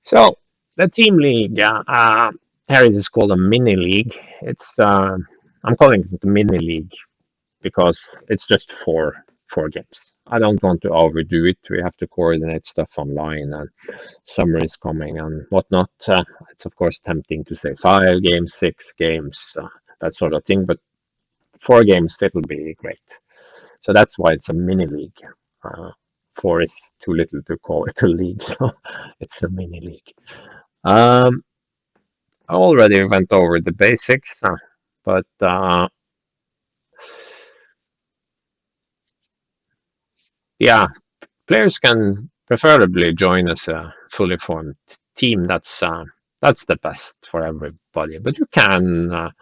So the team league, here it is called a mini league. I'm calling it the mini league because it's just four games. I don't want to overdo it. We have to coordinate stuff online, and summer is coming and whatnot. It's of course tempting to say 5 games, 6 games, that sort of thing, but 4 games it will be great. So that's why it's a mini league. Uh, Four is too little to call it a league, so it's a mini league. Um, I already went over the basics, but yeah, players can preferably join as a fully formed team. That's the best for everybody. But you can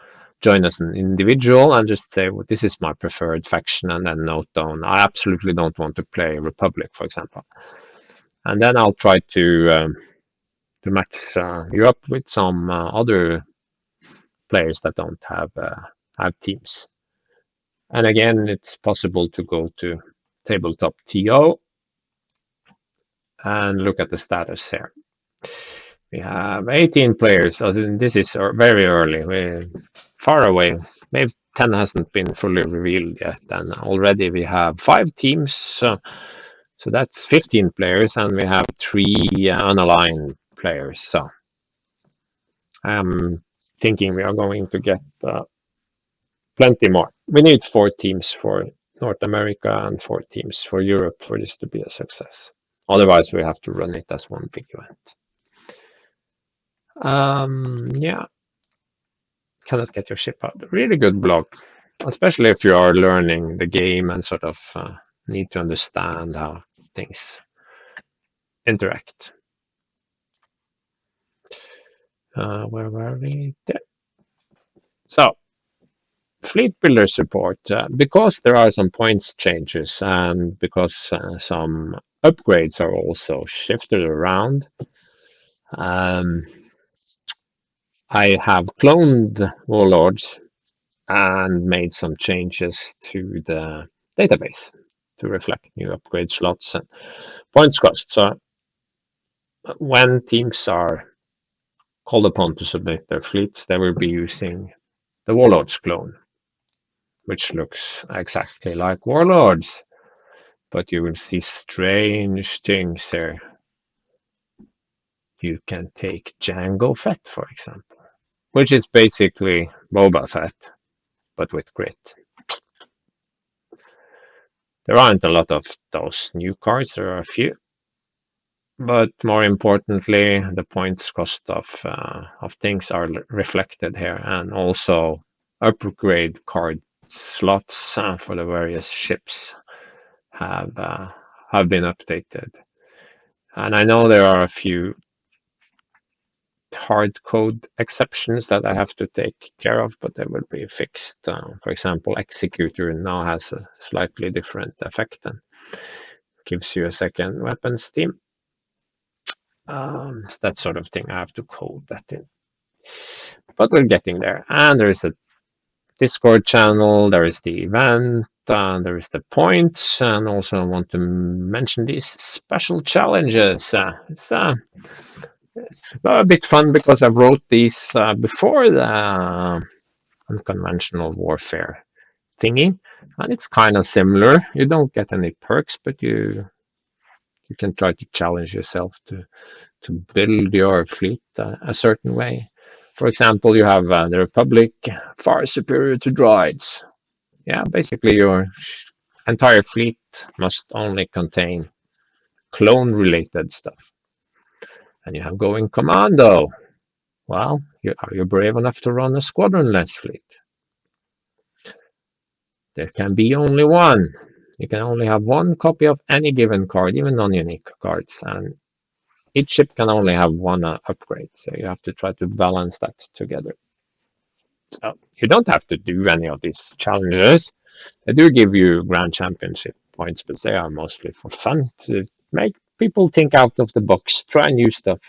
join as an individual and just say, well, this is my preferred faction, and then note down, I absolutely don't want to play Republic, for example. And then I'll try to match you up with some other players that don't have teams. And again, it's possible to go to tabletop TO and look at the status here. We have 18 players, as in this is very early. We're far away. Maybe 10 hasn't been fully revealed yet, and already we have 5 teams. So that's 15 players, and we have 3 unaligned players. So I'm thinking we are going to get plenty more. We need 4 teams for North America and 4 teams for Europe for this to be a success. Otherwise, we have to run it as one big event. Yeah, cannot get your ship out. Really good blog, especially if you are learning the game and sort of need to understand how things interact. Where were we? There. So, fleet builder support, because there are some points changes and because some upgrades are also shifted around. I have cloned warlords and made some changes to the database to reflect new upgrade slots and points cost. So when teams are called upon to submit their fleets, they will be using the warlords clone, which looks exactly like warlords, but you will see strange things here. You can take Jango Fett, for example, which is basically Boba Fett, but with grit. There aren't a lot of those new cards, there are a few, but more importantly, the points cost of things are reflected here, and also upgrade card slots for the various ships have uh, have been updated. And I know there are a few hard code exceptions that I have to take care of, but they will be fixed. For example, Executor now has a slightly different effect and gives you a second weapons team. That sort of thing. I have to code that in. But we're getting there. And there is a Discord channel, there is the event, there is the points, and also I want to mention these special challenges. It's a bit fun because I wrote these before the unconventional warfare thingy, and it's kind of similar. You don't get any perks, but you can try to challenge yourself to build your fleet a certain way. For example, you have the Republic far superior to droids. Yeah, basically your entire fleet must only contain clone-related stuff. And you have going commando. Well, are you brave enough to run a squadron-less fleet? There can be only one. You can only have one copy of any given card, even non-unique cards, and each ship can only have one upgrade. So you have to try to balance that together. So you don't have to do any of these challenges. They do give you Grand Championship points, but they are mostly for fun to make people think out of the box, try new stuff,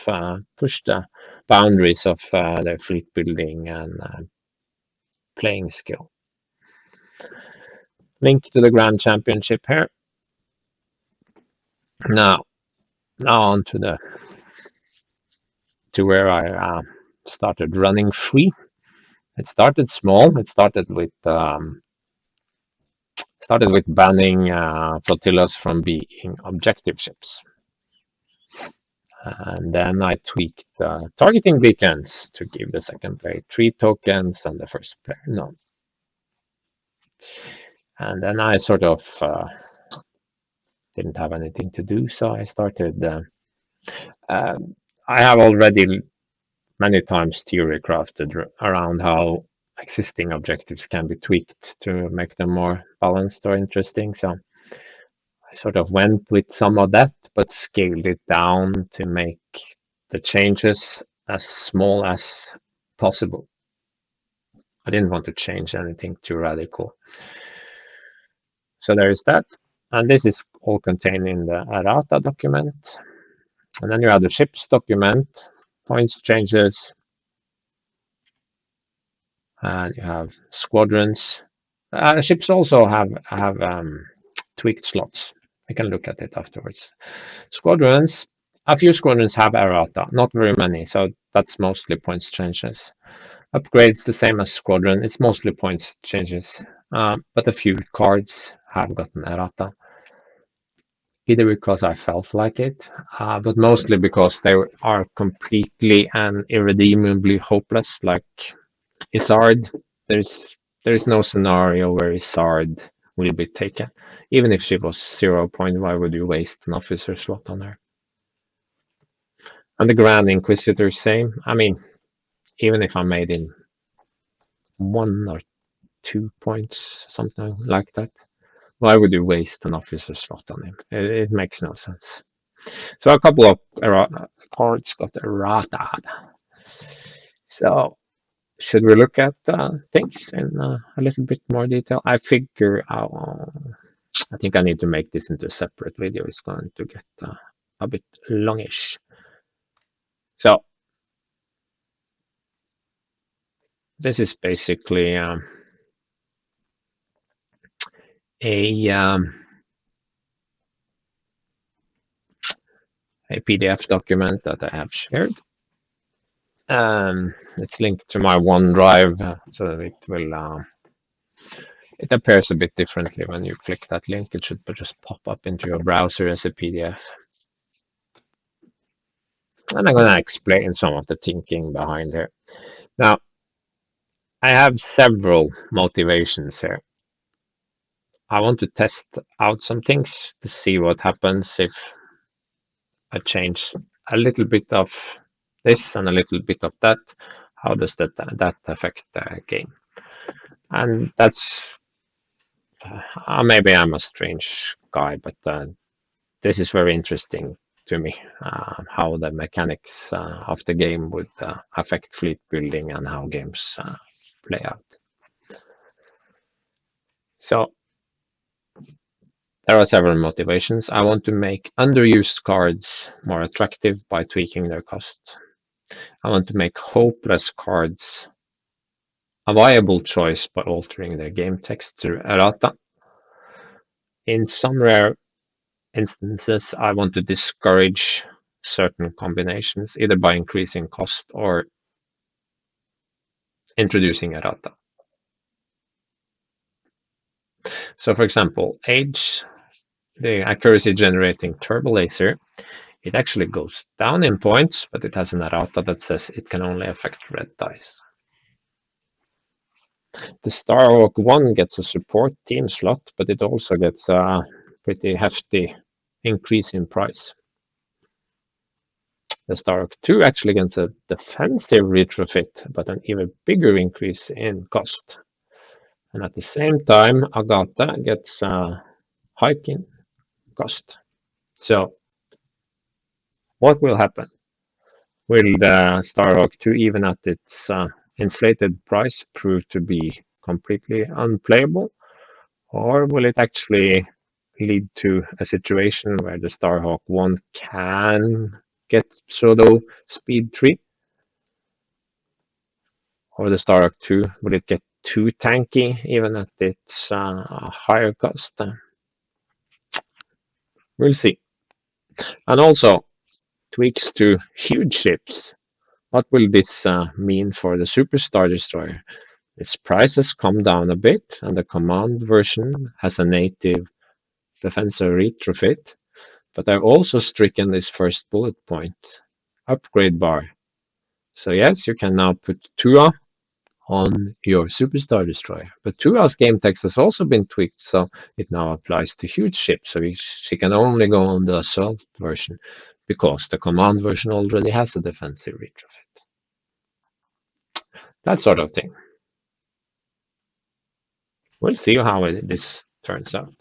push the boundaries of their fleet building and playing skill. Link to the Grand Championship here. Now on to the to where I started running free. It started small. It started with banning flotillas from being objective ships. And then I tweaked targeting beacons to give the second player 3 tokens and the first player none. And then I sort of didn't have anything to do, so I started. I have already many times theory crafted around how existing objectives can be tweaked to make them more balanced or interesting. So I sort of went with some of that, but scaled it down to make the changes as small as possible. I didn't want to change anything too radical. So there is that. And this is all contained in the errata document. And then you have the ships document, points changes, and you have squadrons. Ships also have tweaked slots. We can look at it afterwards. Squadrons, a few squadrons have errata, not very many, so that's mostly points changes. Upgrades the same as squadron, it's mostly points changes, but a few cards have gotten errata. Either because I felt like it, but mostly because they are completely and irredeemably hopeless, like Isard. There is no scenario where Isard will be taken. Even if she was 0 point, why would you waste an officer slot on her? And the Grand Inquisitor, same. I mean, even if I made him 1 or 2 points, something like that, why would you waste an officer slot on him? It makes no sense. So a couple of cards got errata. So should we look at things in a little bit more detail? I figure out. I think I need to make this into a separate video. It's going to get a bit longish. So this is basically a PDF document that I have shared. It's linked to my OneDrive, so it will. It appears a bit differently when you click that link. It should just pop up into your browser as a PDF. And I'm going to explain some of the thinking behind here. Now, I have several motivations here. I want to test out some things to see what happens if I change a little bit of this and a little bit of that. How does that affect the game? And that's maybe I'm a strange guy, but this is very interesting to me. How the mechanics of the game would affect fleet building and how games play out. So there are several motivations. I want to make underused cards more attractive by tweaking their cost. I want to make hopeless cards a viable choice by altering their game text through errata. In some rare instances, I want to discourage certain combinations, either by increasing cost or introducing errata. So for example, Age, the accuracy generating turbo laser, it actually goes down in points, but it has an errata that says it can only affect red dice. The Starhawk 1 gets a support team slot, but it also gets a pretty hefty increase in price. The Starhawk 2 actually gets a defensive retrofit, but an even bigger increase in cost. And at the same time, Agatha gets a hike in cost. So what will happen? Will the Starhawk 2, even at its inflated price, prove to be completely unplayable? Or will it actually lead to a situation where the Starhawk 1 can get pseudo speed 3? Or the Starhawk 2, will it get too tanky even at its higher cost? We'll see. And also, tweaks to huge ships What will this mean for the Superstar Destroyer? Its price has come down a bit, and the command version has a native defensive retrofit, but I've also stricken this first bullet point, upgrade bar. So yes, you can now put Tua on your Superstar Destroyer. But Tua's game text has also been tweaked, so it now applies to huge ships, so she can only go on the assault version, because the command version already has a defensive retrofit. That sort of thing. We'll see how this turns out.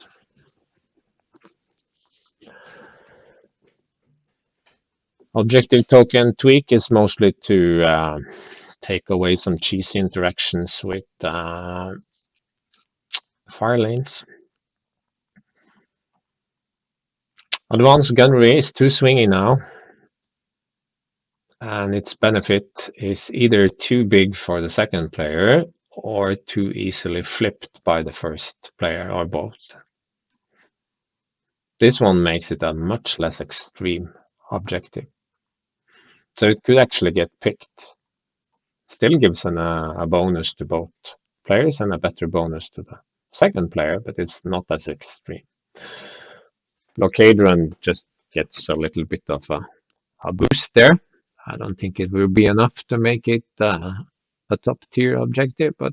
Objective token tweak is mostly to take away some cheesy interactions with fire lanes. Advanced gunnery is too swingy now, and its benefit is either too big for the second player or too easily flipped by the first player, or both. This one makes it a much less extreme objective, so it could actually get picked. Still gives a bonus to both players and a better bonus to the second player, but it's not as extreme. Blockade run just gets a little bit of a boost there. I don't think it will be enough to make it a top tier objective, but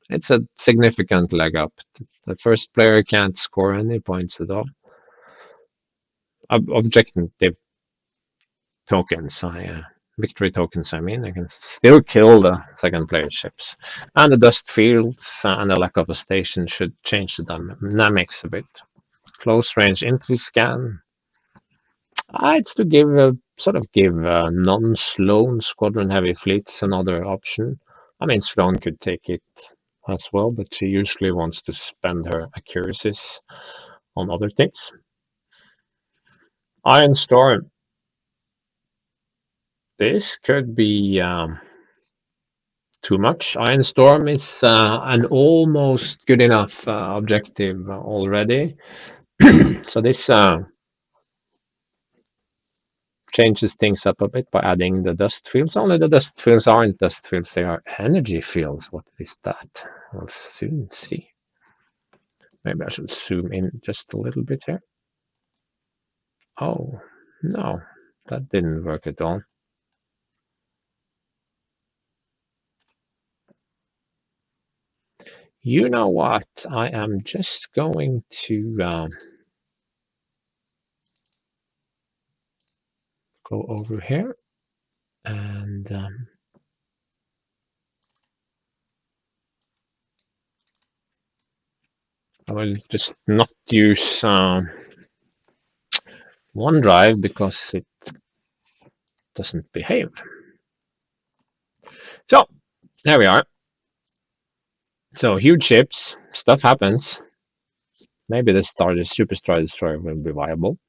it's a significant leg up. The first player can't score any points at all. Objective tokens, victory tokens, I mean, I can still kill the second player ships. And the dust fields and the lack of a station should change the dynamics a bit. Close range intel scan. It's to give non-Sloan squadron heavy fleets another option. I mean, Sloan could take it as well, but she usually wants to spend her accuracies on other things. Iron Storm. This could be too much. Iron Storm is an almost good enough objective already. So this changes things up a bit by adding the dust fields. Only the dust fields aren't dust fields, they are energy fields. What is that? We'll soon see. Maybe I should zoom in just a little bit here. Oh, no, that didn't work at all. You know what? I am just going to go over here and I will just not use OneDrive because it doesn't behave. So, there we are. So, huge ships, stuff happens. Maybe the Superstar Destroyer will be viable.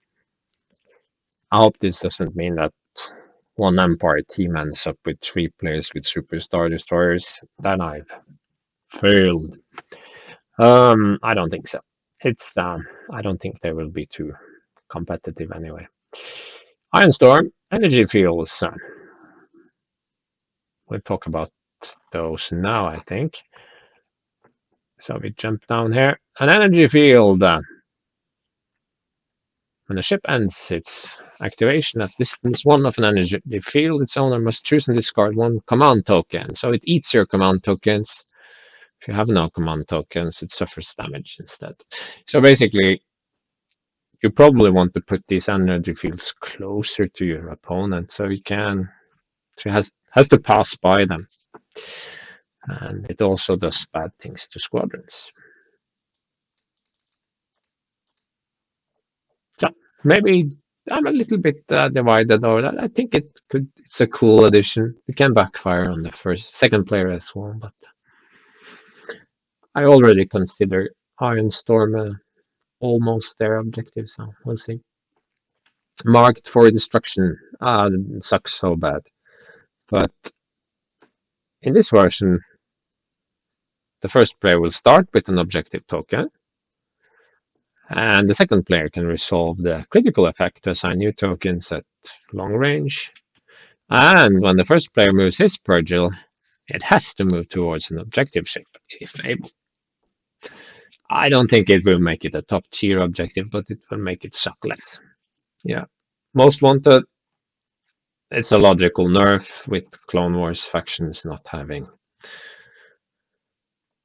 I hope this doesn't mean that one Empire team ends up with 3 players with Superstar Destroyers. Then I've failed. I don't think so. I don't think they will be too competitive anyway. Iron Storm, energy fields. We'll talk about those now, I think. So we jump down here. An energy field. When the ship ends its activation at distance 1 of an energy field, its owner must choose and discard 1 command token. So it eats your command tokens. If you have no command tokens, it suffers damage instead. So basically, you probably want to put these energy fields closer to your opponent so he has to pass by them. And it also does bad things to squadrons. So maybe I'm a little bit divided over that. I think it's a cool addition. It can backfire on the second player as well, but I already consider Iron Storm almost their objective, so we'll see. Marked for destruction. It sucks so bad. But in this version, the first player will start with an objective token, and the second player can resolve the critical effect to assign new tokens at long range. And when the first player moves his Purgil, it has to move towards an objective ship, if able. I don't think it will make it a top tier objective, but it will make it suck less. Yeah. Most wanted, it's a logical nerf with Clone Wars factions not having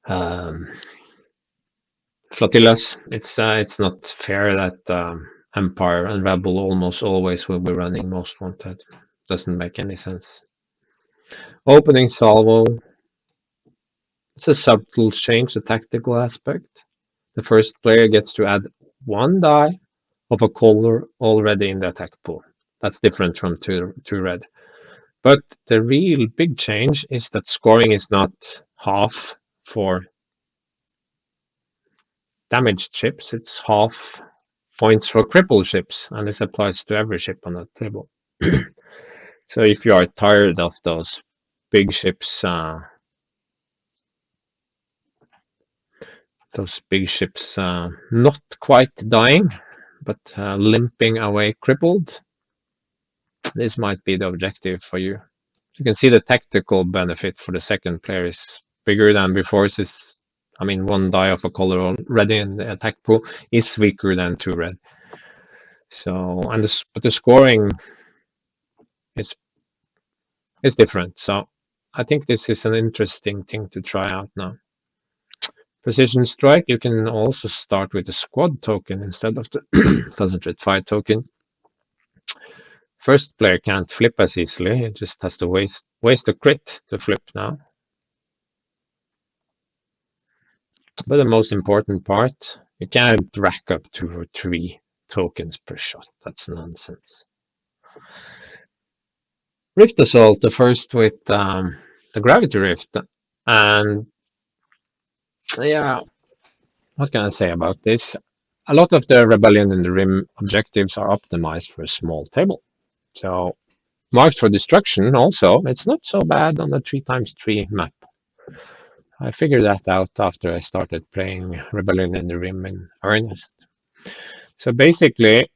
um, flotillas. It's not fair that Empire and Rebel almost always will be running most wanted. Doesn't make any sense. Opening salvo, it's a subtle change, a tactical aspect. The first player gets to add one die of a color already in the attack pool. That's different from two red. But the real big change is that scoring is not half for damaged ships, it's half points for crippled ships, and this applies to every ship on the table. So if you are tired of big ships, uh, those big ships not quite dying, but limping away crippled, this might be the objective for you. You can see the tactical benefit for the second player is bigger than before. I mean, one die of a color already in the attack pool is weaker than two red. So, but the scoring is different. So, I think this is an interesting thing to try out now. Precision strike, you can also start with the squad token instead of the concentrate fire token. First player can't flip as easily, it just has to waste a crit to flip now. But the most important part, you can't rack up 2 or 3 tokens per shot. That's nonsense. Rift Assault, the first with the Gravity Rift. And yeah, what can I say about this? A lot of the Rebellion in the Rim objectives are optimized for a small table. So, marked for destruction also, it's not so bad on the 3x3 map. I figured that out after I started playing Rebellion in the Rim in earnest. So basically,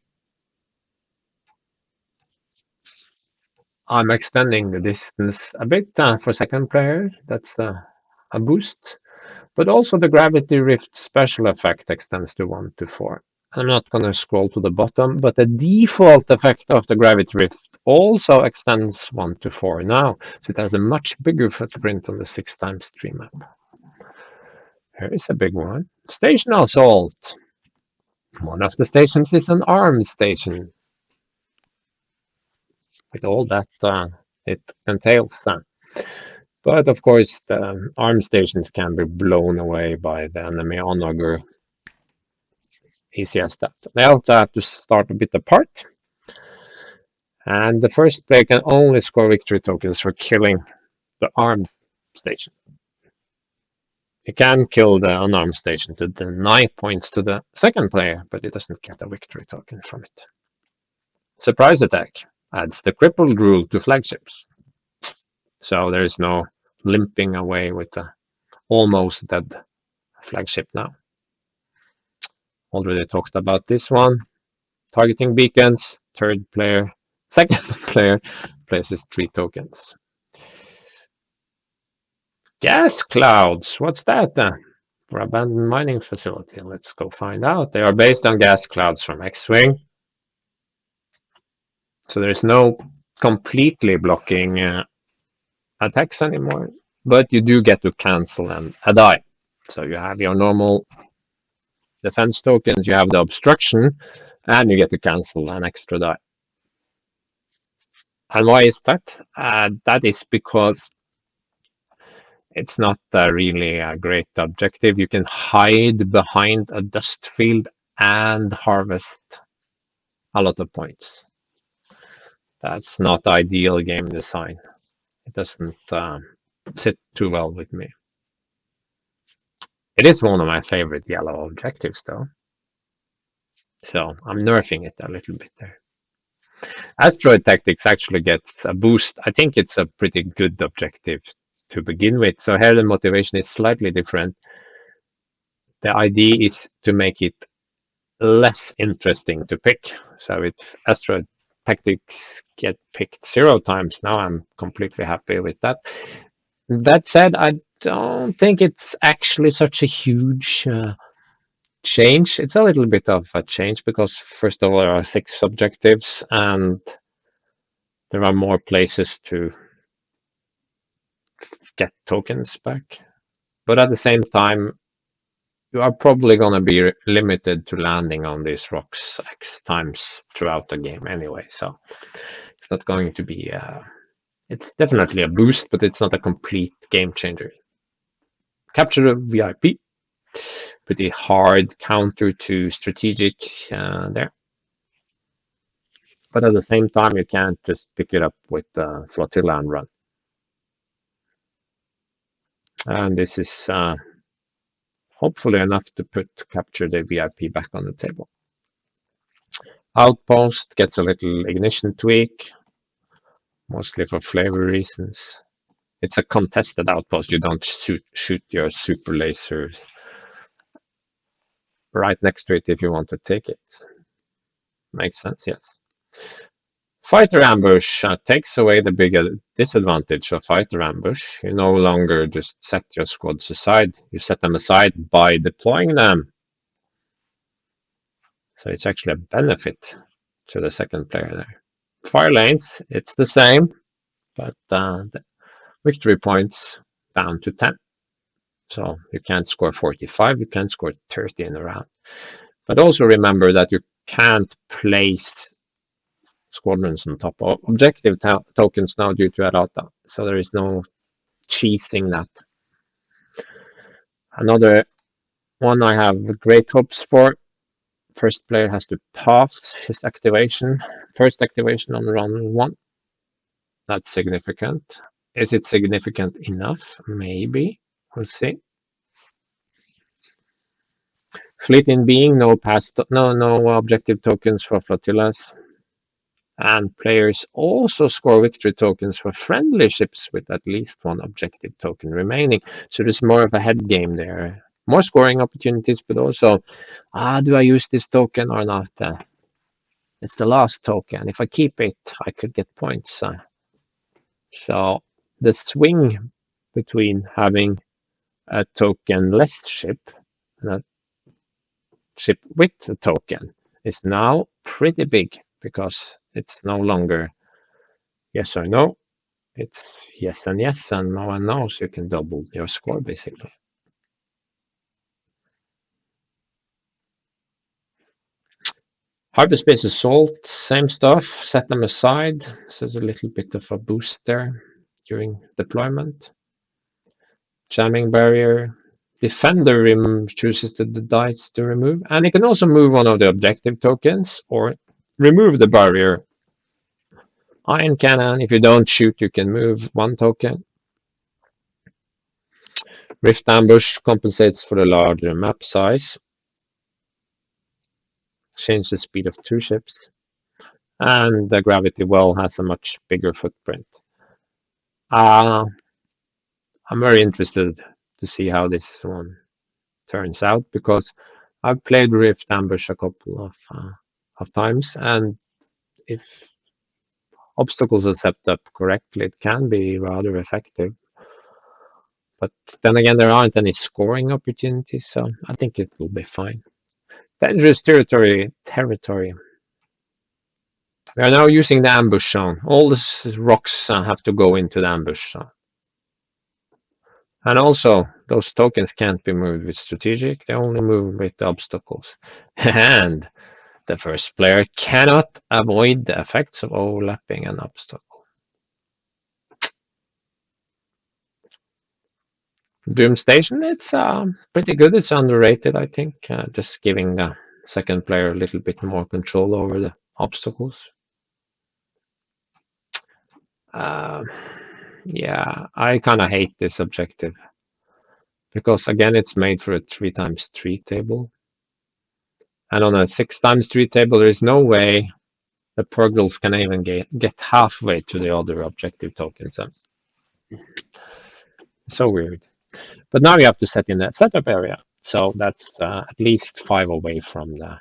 I'm extending the distance a bit for second player. That's a boost. But also the Gravity Rift special effect extends to 1 to 4. I'm not going to scroll to the bottom, but the default effect of the Gravity Rift also extends 1 to 4 now. So it has a much bigger footprint on the 6x3 map. Here is a big one. Station Assault. One of the stations is an arms station. With all that it entails. But of course, the arm stations can be blown away by the enemy onlogger. Easy as that. They also have to start a bit apart. And the first player can only score victory tokens for killing the armed station. You can kill the unarmed station to deny points to the second player, but it doesn't get a victory token from it. Surprise attack adds the crippled rule to flagships. So there is no limping away with the almost dead flagship now. Already talked about this one. Targeting beacons, second player places 3 tokens. Gas clouds, what's that then? For abandoned mining facility, let's go find out. They are based on gas clouds from X-Wing. So there's no completely blocking attacks anymore, but you do get to cancel a die. So you have your normal defense tokens, you have the obstruction, and you get to cancel an extra die. And why is that? That is because it's not really a great objective. You can hide behind a dust field and harvest a lot of points. That's not ideal game design. It doesn't sit too well with me. It is one of my favorite yellow objectives, though. So I'm nerfing it a little bit there. Asteroid Tactics actually gets a boost. I think it's a pretty good objective to begin with. So here the motivation is slightly different. The idea is to make it less interesting to pick. So it's Asteroid tactics get picked 0 times now. I'm completely happy with that. That said, I don't think it's actually such a huge change. It's a little bit of a change because, first of all, there are 6 objectives and there are more places to get tokens back. But at the same time, you are probably going to be limited to landing on these rocks X times throughout the game anyway. So it's not going to be, it's definitely a boost, but it's not a complete game changer. Capture the VIP, pretty hard counter to strategic there. But at the same time, you can't just pick it up with flotilla and run. And this is hopefully enough to capture the VIP back on the table. Outpost gets a little ignition tweak, mostly for flavor reasons. It's a contested outpost. You don't shoot your super laser right next to it if you want to take it. Makes sense, yes. Fighter ambush takes away the big disadvantage of fighter ambush. You no longer just set your squads aside. You set them aside by deploying them. So it's actually a benefit to the second player there. Fire lanes, it's the same, but the victory points down to 10. So you can't score 45, you can't score 30 in a round. But also remember that you can't place squadrons on top of objective tokens now due to errata. So there is no cheesing that. Another one I have great hopes for. First player has to pass his activation. First activation on round 1. That's significant. Is it significant enough? Maybe. We'll see. Fleet in being, no objective tokens for flotillas. And players also score victory tokens for friendly ships with at least 1 objective token remaining. So there's more of a head game there. More scoring opportunities, but also, do I use this token or not? It's the last token. If I keep it, I could get points. So the swing between having a token-less ship and a ship with a token is now pretty big because it's no longer yes or no. It's yes and no and no, so you can double your score basically. Hyperspace Assault, same stuff. Set them aside, so there's a little bit of a boost there during deployment. Jamming barrier. Defender chooses the dice to remove, and it can also move one of the objective tokens or remove the barrier. Iron Cannon, if you don't shoot, you can move 1 token. Rift Ambush compensates for the larger map size. Change the speed of 2 ships. And the Gravity Well has a much bigger footprint. I'm very interested to see how this one turns out because I've played Rift Ambush a couple of times, and if obstacles are set up correctly, it can be rather effective. But then again, there aren't any scoring opportunities, so I think it will be fine. Dangerous territory. We are now using the ambush zone. All the rocks have to go into the ambush zone. And also, those tokens can't be moved with strategic, they only move with the obstacles. And the first player cannot avoid the effects of overlapping an obstacle. Doom Station, it's pretty good. It's underrated, I think. Just giving the second player a little bit more control over the obstacles. Yeah, I kind of hate this objective because again, it's made for a 3x3 table, and on a 6x3 table, there is no way the Purgles can even get halfway to the other objective tokens. So weird. But now you have to set in that setup area, so that's at least 5 away from the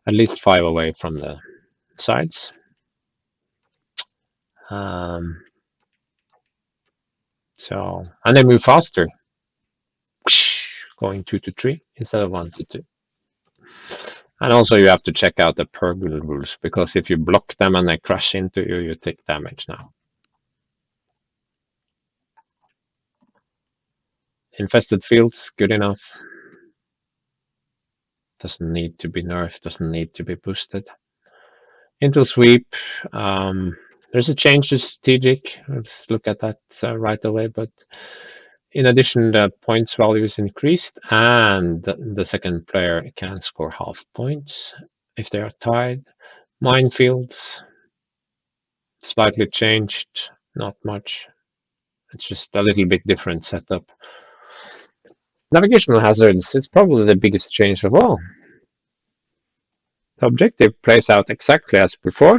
at least 5 away from the sides. Um, and they move faster, going 2 to 3 instead of 1 to 2. And also you have to check out the Purgle rules, because if you block them and they crash into you, you take damage now. Infested fields, good enough. Doesn't need to be nerfed, doesn't need to be boosted. Into sweep, there's a change to strategic. Let's look at that right away. But in addition, the points value is increased, and the second player can score half points if they are tied. Minefields, slightly changed, not much. It's just a little bit different setup. Navigational hazards, it's probably the biggest change of all. The objective plays out exactly as before,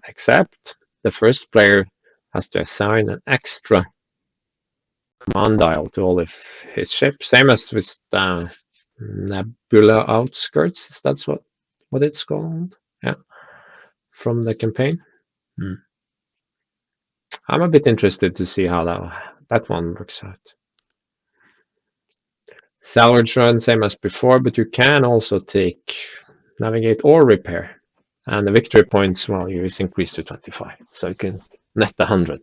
except the first player has to assign an extra command dial to all of his ships, same as with Nebula Outskirts. That's what it's called. Yeah, from the campaign. Hmm. I'm a bit interested to see how that one works out. Salvage run, same as before, but you can also take navigate or repair. And the victory points value is increased to 25. So you can net 100.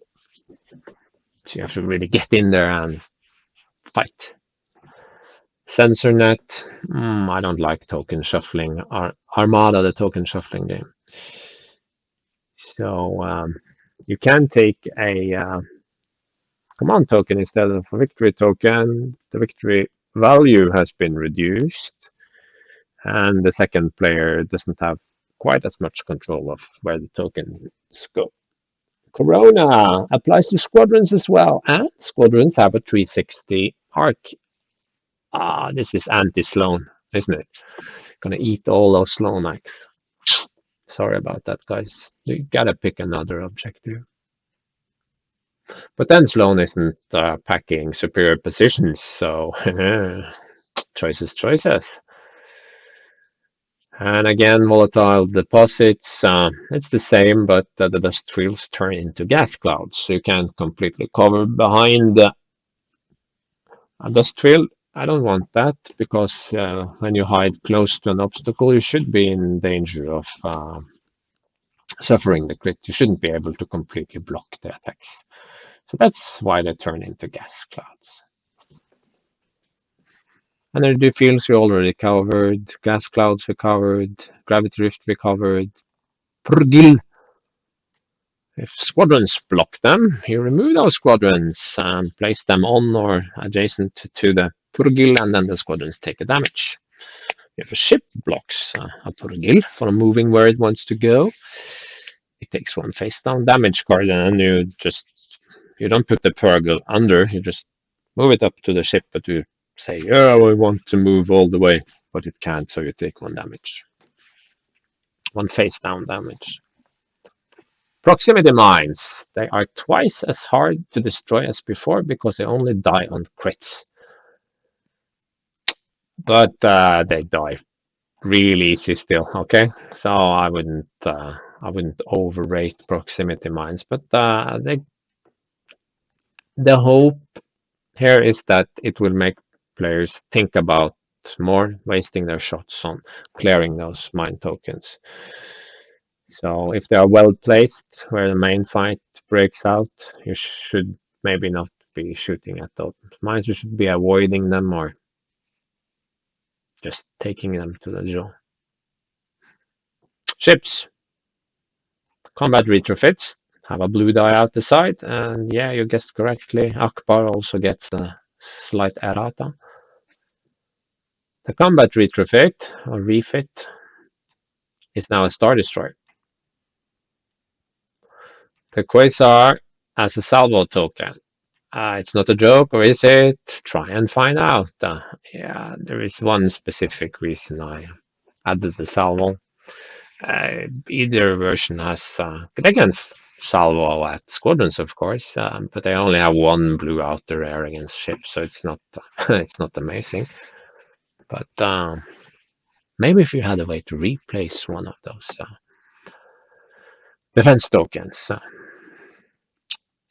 So you have to really get in there and fight. Sensor net. I don't like token shuffling. Armada, the token shuffling game. So you can take a command token instead of a victory token. The victory value has been reduced, and the second player doesn't have quite as much control of where the tokens go. Corona applies to squadrons as well, and squadrons have a 360 arc. This is anti-Sloan, isn't it? Gonna eat all those Sloan X. Sorry about that, guys. You gotta pick another objective. But then Sloan isn't packing superior positions, so choices. And again, volatile deposits, it's the same, but the dust fields turn into gas clouds, so you can't completely cover behind a dust field. I don't want that, because when you hide close to an obstacle, you should be in danger of suffering the crit. You shouldn't be able to completely block the attacks. So that's why they turn into gas clouds. Energy fields we already covered, gas clouds we covered, gravity rift we covered. Purgil. If squadrons block them, you remove those squadrons and place them on or adjacent to the Purgil, and then the squadrons take a damage. If a ship blocks a Purgil from moving where it wants to go, it takes 1 face down damage card, and you don't put the Purgil under, you just move it up to the ship, but you say, yeah, we want to move all the way, but it can't, so you take 1 damage. 1 face down damage. Proximity mines. They are twice as hard to destroy as before, because they only die on crits. But they die really easy still, okay? So I wouldn't overrate proximity mines, but the hope here is that it will make players think about more wasting their shots on clearing those mine tokens. So if they are well placed where the main fight breaks out, you should maybe not be shooting at those mines. You should be avoiding them or just taking them to the jaw. Ships. Combat retrofits have a blue die out the side, and yeah, you guessed correctly. Akbar also gets a slight errata. The combat retrofit or refit is now a Star Destroyer. The Quasar as a salvo token. It's not a joke, or is it? Try and find out. Yeah, there is one specific reason I added the salvo. Either version has, they can salvo at squadrons, of course, but they only have 1 blue outer air against ships, so it's not it's not amazing. But Maybe if you had a way to replace one of those defense tokens.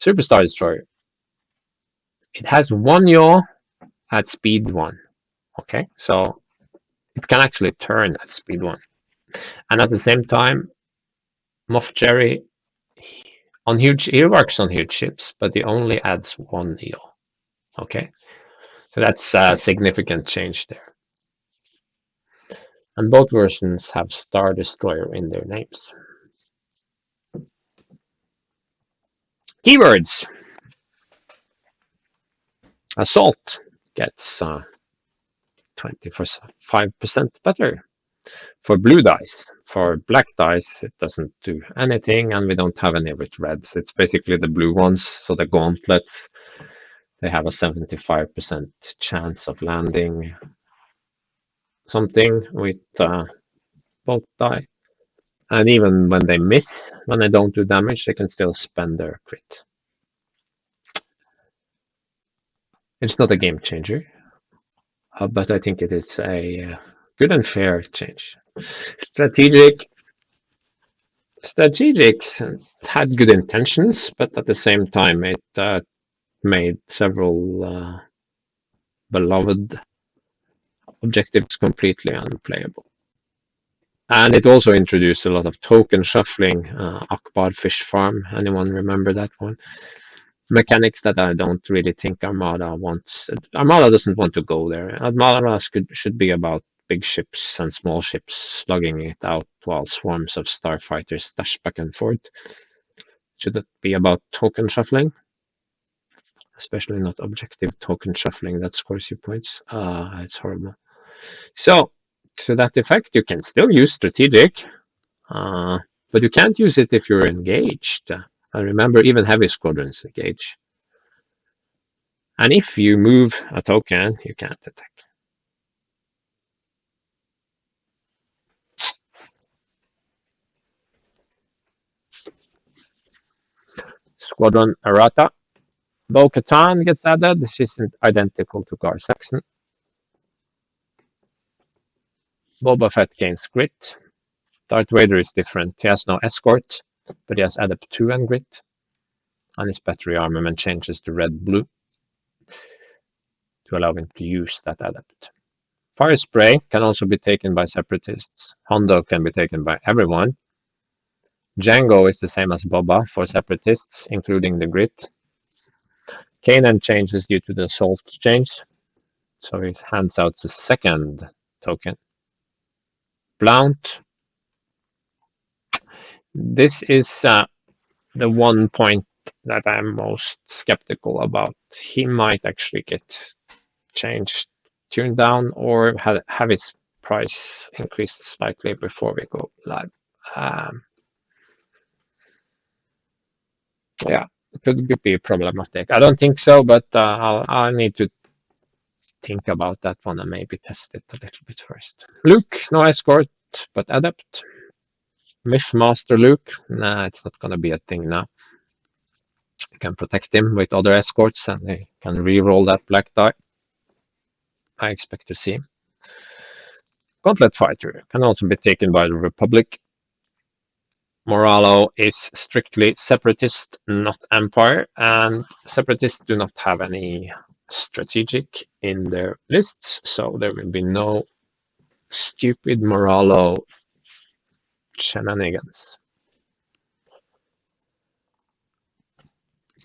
Superstar Destroyer. It has one yaw at speed 1. Okay, so it can actually turn at speed 1. And at the same time, Moff Jerry, he works on huge ships, but he only adds one yaw. Okay, so that's a significant change there. And both versions have Star Destroyer in their names. Keywords. Assault gets 25% better for blue dice. For black dice, it doesn't do anything, and we don't have any with reds. It's basically the blue ones, so the gauntlets, they have a 75% chance of landing something with both die. And even when they miss, when they don't do damage, they can still spend their crit. It's not a game changer, but I think it is a good and fair change. Strategics had good intentions, but at the same time, it made several beloved objectives completely unplayable. And it also introduced a lot of token shuffling, Akbar Fish Farm. Anyone remember that one? Mechanics that I don't really think Armada wants. Armada doesn't want to go there. Armada should be about big ships and small ships slugging it out while swarms of starfighters dash back and forth. Should it be about token shuffling? Especially not objective token shuffling that scores you points. It's horrible. So, to that effect, you can still use strategic, but you can't use it if you're engaged. And remember, even heavy squadrons engage. And if you move a token, you can't attack. Squadron errata. Bo-Katan gets added. She's identical to Gar Saxon. Boba Fett gains grit. Darth Vader is different. He has no escort, but he has adept 2 and grit. And his battery armament changes to red-blue to allow him to use that adept. Fire spray can also be taken by separatists. Hondo can be taken by everyone. Django is the same as Boba for separatists, including the grit. Kanan changes due to the salt change, so he hands out the second token. Blount. This is the one point that I'm most skeptical about. He might actually get changed, tuned down, or have his price increased slightly before we go live. Yeah, it could be problematic. I don't think so, but I'll need to think about that one and maybe test it a little bit first. Luke, no escort, but adept. Myth Master Luke, nah, it's not gonna be a thing now. You can protect him with other escorts and he can re-roll that black die. I expect to see him. Gauntlet Fighter can also be taken by the Republic. Moralo is strictly separatist, not empire, and separatists do not have any strategic in their lists, so there will be no stupid Moralo shenanigans.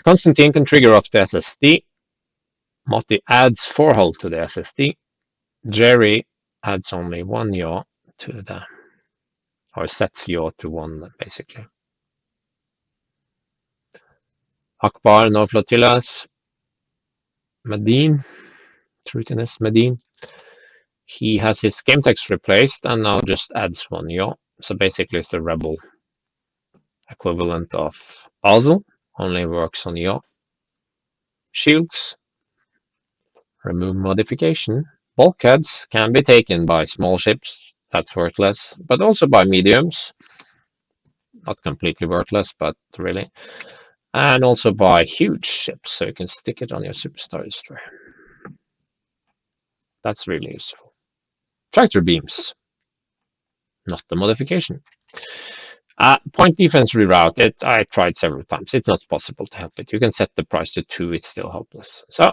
Constantine can trigger off the SSD. Moti adds 4 hull to the SSD. Jerry adds only 1 yaw to the, or sets yaw to 1 basically. Akbar, no flotillas. Medine, truthiness, Medine. He has his game text replaced and now just adds 1 yaw. So basically it's the rebel equivalent of Azel, only works on yaw. Shields, remove modification. Bulkheads can be taken by small ships, that's worthless, but also by mediums. Not completely worthless, but really. And also by huge ships, so you can stick it on your Superstar Destroyer. That's really useful. Tractor beams. not the modification. Point defense reroute. I tried several times. It's not possible to help it. You can set the price to 2. It's still hopeless. So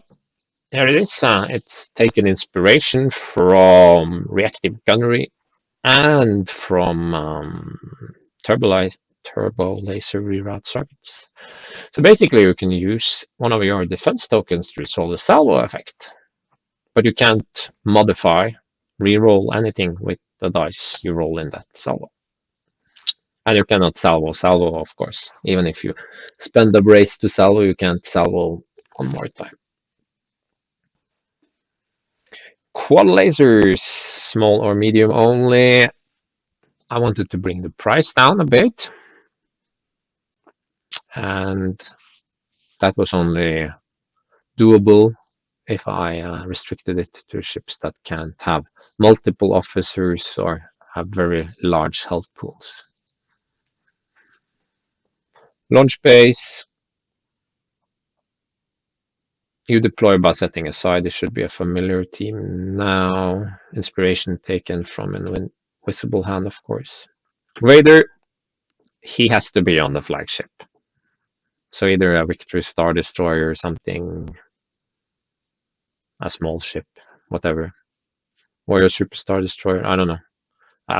here it is. It's taken inspiration from reactive gunnery and from turbo laser reroute circuits. So basically, you can use one of your defense tokens to resolve the salvo effect, but you can't modify, reroll anything with the dice you roll in that salvo. And you cannot salvo, of course. Even if you spend the brace to salvo, you can't salvo one more time. Quad lasers, small or medium only. I wanted to bring the price down a bit, and that was only doable if I restricted it to ships that can't have multiple officers or have very large health pools. Launch base, you deploy by setting aside. This should be a familiar team now. Inspiration taken from an invisible hand, of course. Raider, he has to be on the flagship. So either a Victory Star Destroyer or something, a small ship, whatever. Warrior Superstar Destroyer, I don't know.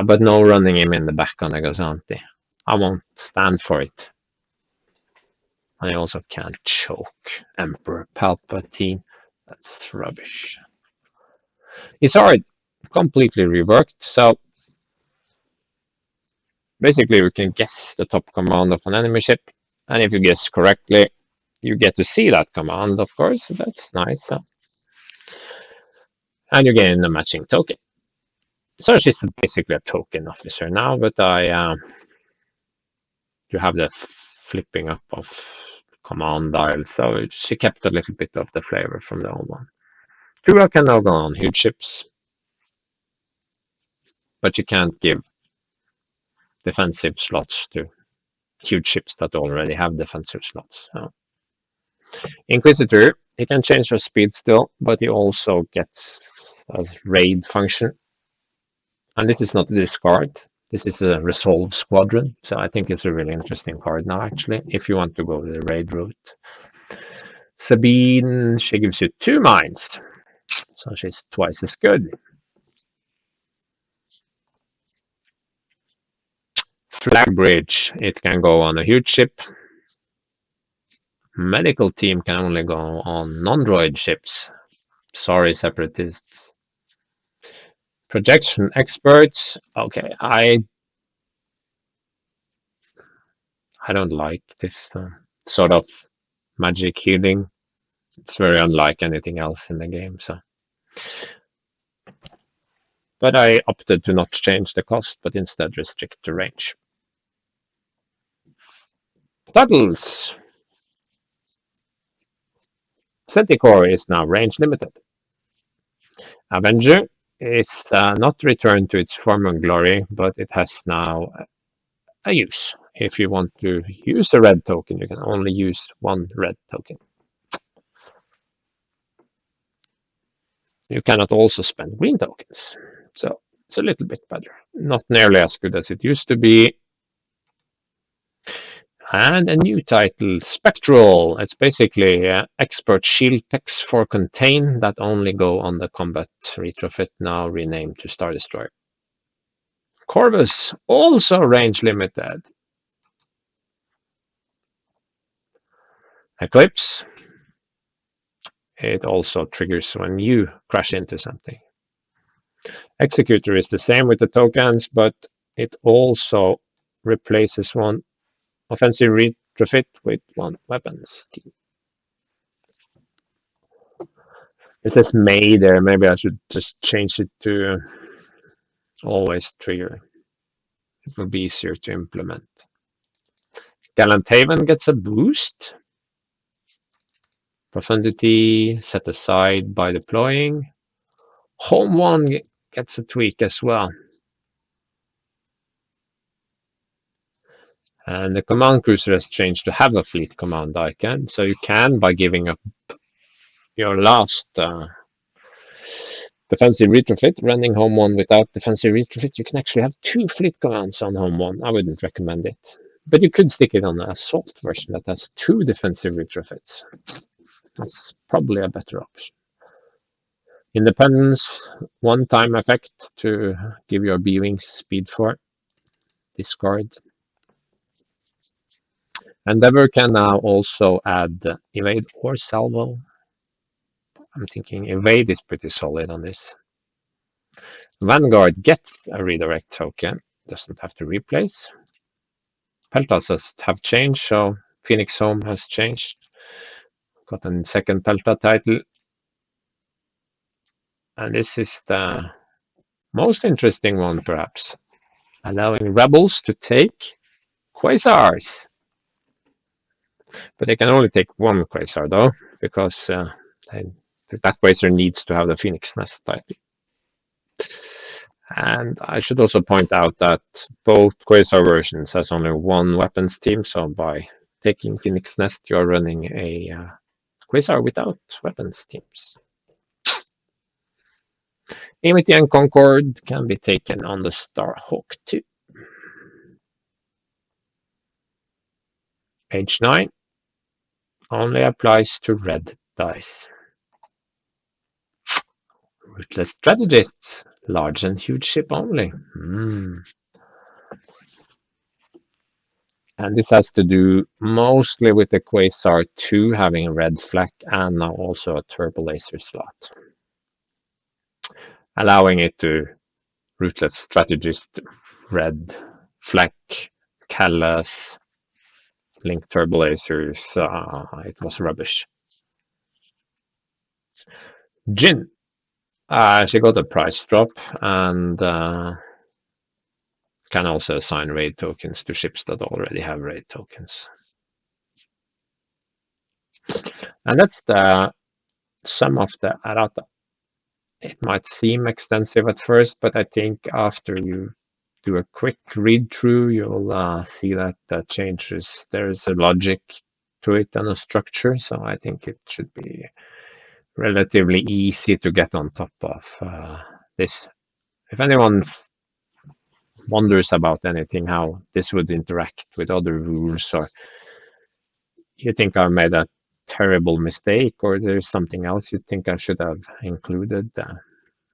But no running him in the back on the Gazanti. I won't stand for it. I also can't choke Emperor Palpatine. That's rubbish. His art completely reworked, so basically we can guess the top command of an enemy ship, and if you guess correctly, you get to see that command, of course. That's nice. And you gain a matching token. So she's basically a token officer now, but you have the flipping up of command dial, so she kept a little bit of the flavor from the old one. Trua can now go on huge ships, but you can't give defensive slots to huge ships that already have defensive slots. So. Inquisitor, he can change her speed still, but he also gets a raid function. And this is not a discard. This is a resolve squadron. So I think it's a really interesting card now, actually, if you want to go the raid route. Sabine, she gives you 2 mines. So she's twice as good. Flag bridge, it can go on a huge ship. Medical team can only go on non-droid ships. Sorry, separatists. Projection experts. Okay, I don't like this sort of magic healing. It's very unlike anything else in the game. So, but I opted to not change the cost, but instead restrict the range. Titles. Centicore is now range limited. Avenger is not returned to its former glory, but it has now a use. If you want to use a red token, you can only use 1 red token. You cannot also spend green tokens. So it's a little bit better. Not nearly as good as it used to be. And a new title, Spectral. It's basically expert shield techs for contain that only go on the combat retrofit, now renamed to Star Destroyer. Corvus, also range limited. Eclipse. It also triggers when you crash into something. Executor is the same with the tokens, but it also replaces 1 offensive retrofit with 1 weapons team. It says May there. Maybe I should just change it to always trigger. It will be easier to implement. Gallant Haven gets a boost. Profundity set aside by deploying. Home 1 gets a tweak as well. And the command cruiser has changed to have a fleet command icon. So you can, by giving up your last defensive retrofit, running home one without defensive retrofit, you can actually have two fleet commands on home one. I wouldn't recommend it. But you could stick it on the assault version that has two defensive retrofits. That's probably a better option. Independence, one time effect to give your B-Wings speed 4. Discard. Endeavor can now also add evade or salvo. I'm thinking evade is pretty solid on this. Vanguard gets a redirect token, doesn't have to replace. Peltas have changed, so Phoenix Home has changed. Got a second Pelta title. And this is the most interesting one, perhaps. Allowing rebels to take quasars. But they can only take one quasar, though, because that quasar needs to have the Phoenix Nest title. And I should also point out that both quasar versions has only one weapons team, so by taking Phoenix Nest, you're running a quasar without weapons teams. Amity and Concord can be taken on the Starhawk too. Page 9 only applies to red dice. Ruthless Strategists, large and huge ship only. And this has to do mostly with the Quasar 2 having a red flak and now also a turbo laser slot, allowing it to Ruthless Strategist, red flak, callous, link turbo lasers. It was rubbish. Jin, she got a price drop and can also assign raid tokens to ships that already have raid tokens. And that's the sum of the errata. It might seem extensive at first, but I think after you do a quick read through, you'll see that the changes, there's a logic to it and a structure. So I think it should be relatively easy to get on top of this. If anyone wonders about anything, how this would interact with other rules, or you think I made a terrible mistake, or there's something else you think I should have included,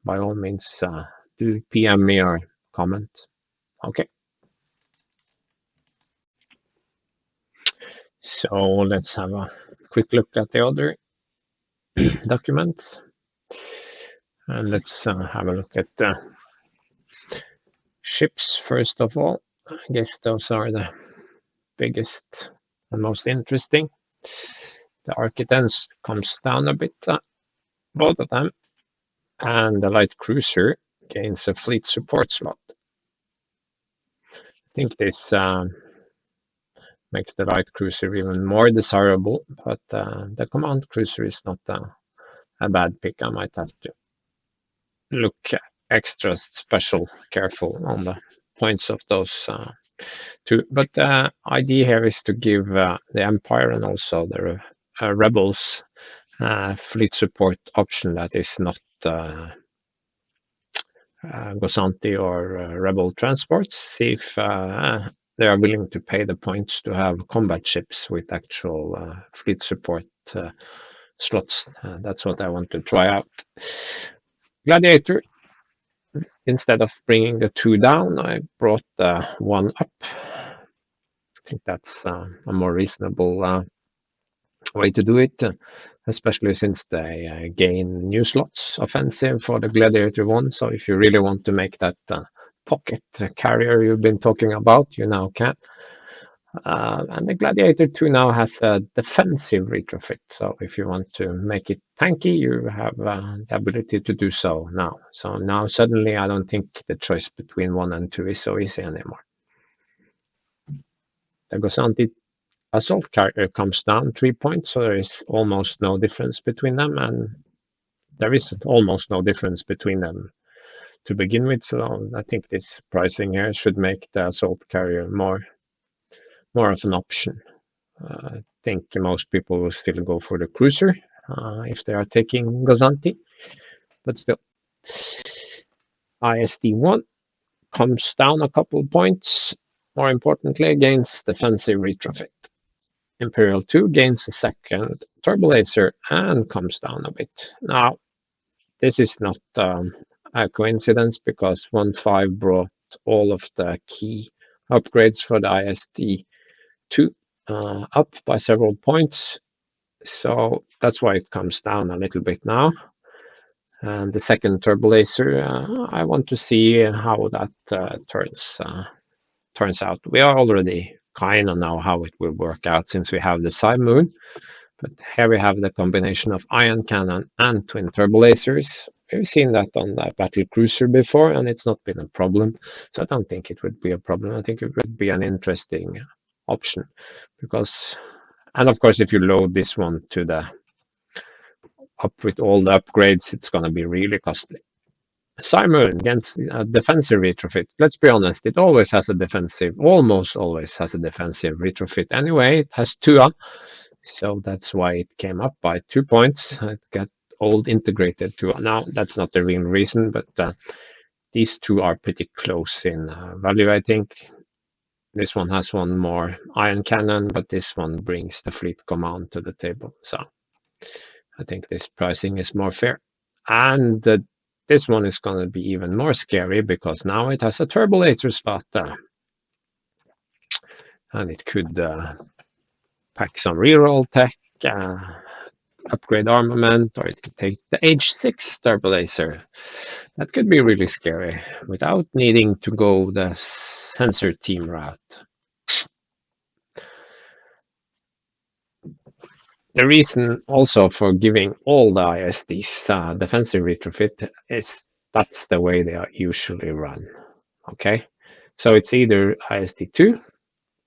by all means, do PM me or comment. Okay. So let's have a quick look at the other documents. And let's have a look at the ships first of all. I guess those are the biggest and most interesting. The Architens comes down a bit, both of them, and the light cruiser gains a fleet support slot. I think this makes the light cruiser even more desirable, but the command cruiser is not a bad pick. I might have to look extra special careful on the points of those two. But the idea here is to give the Empire and also the Rebels fleet support option that is not Gosanti or Rebel transports. See if they are willing to pay the points to have combat ships with actual fleet support slots. That's what I want to try out. Gladiator, instead of bringing the 2 down, I brought the 1 up. I think that's a more reasonable way to do it, especially since they gain new slots offensive for the Gladiator 1. So if you really want to make that pocket carrier you've been talking about, you now can. And the Gladiator 2 now has a defensive retrofit. So if you want to make it tanky, you have the ability to do so now. So now suddenly I don't think the choice between 1 and 2 is so easy anymore. The Gosanti assault carrier comes down 3 points, so there is almost no difference between them, and there is almost no difference between them to begin with. So I think this pricing here should make the assault carrier more of an option. I think most people will still go for the cruiser if they are taking Gosanti, but still. ISD1 comes down a couple points. More importantly, gains defensive retrofit. Imperial 2 gains a second turbo laser and comes down a bit. Now, this is not a coincidence because 1.5 brought all of the key upgrades for the ISD2 up by several points. So that's why it comes down a little bit now. And the second turbo laser, I want to see how that turns out. We already kind of know how it will work out since we have the side moon. But here we have the combination of ion cannon and twin turbo lasers. We've seen that on the battle cruiser before, and it's not been a problem. So I don't think it would be a problem. I think it would be an interesting option because, and of course, if you load this one to the up with all the upgrades, it's going to be really costly. Simon against a defensive retrofit. Let's be honest, it always has a defensive, almost always has a defensive retrofit anyway. It has two up, so that's why it came up by 2 points. It got old integrated to now. That's not the real reason, but these two are pretty close in value, I think. This one has one more ion cannon, but this one brings the fleet command to the table. So I think this pricing is more fair. And this one is going to be even more scary because now it has a turbo laser slot. And it could pack some reroll tech, upgrade armament, or it could take the H6 turbo laser. That could be really scary without needing to go the sensor team route. The reason also for giving all the ISDs defensive retrofit is that's the way they are usually run. Okay, so it's either ISD2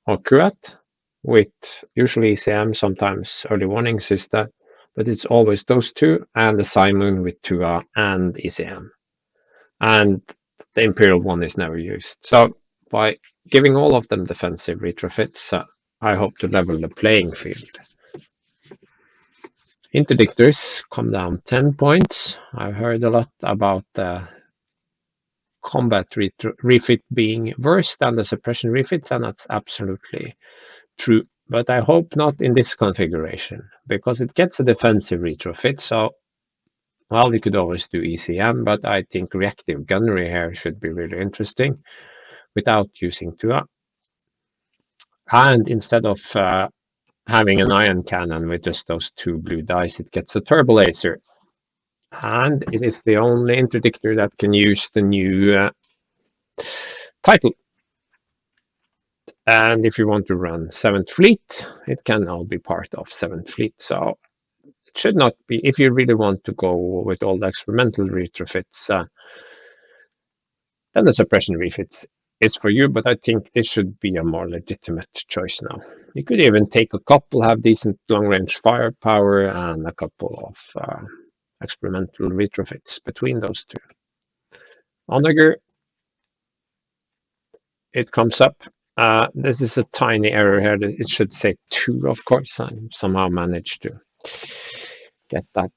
or QAT with usually ECM, sometimes early warning system, but it's always those two and the Simon with 2A and ECM. And the Imperial one is never used. So by giving all of them defensive retrofits, I hope to level the playing field. Interdictors come down 10 points. I've heard a lot about the combat refit being worse than the suppression refits, and that's absolutely true. But I hope not in this configuration, because it gets a defensive retrofit. So, well, you could always do ECM, but I think reactive gunnery here should be really interesting without using 2A. And instead of having an ion cannon with just those two blue dice, it gets a turbo laser. And it is the only interdictor that can use the new title. And if you want to run 7th Fleet, it can now be part of 7th Fleet. So it should not be, if you really want to go with all the experimental retrofits, then the suppression refits is for you, but I think this should be a more legitimate choice now. You could even take a couple, have decent long-range firepower, and a couple of experimental retrofits between those two. Onager, it comes up. This is a tiny error here. It should say 2, of course. I somehow managed to get that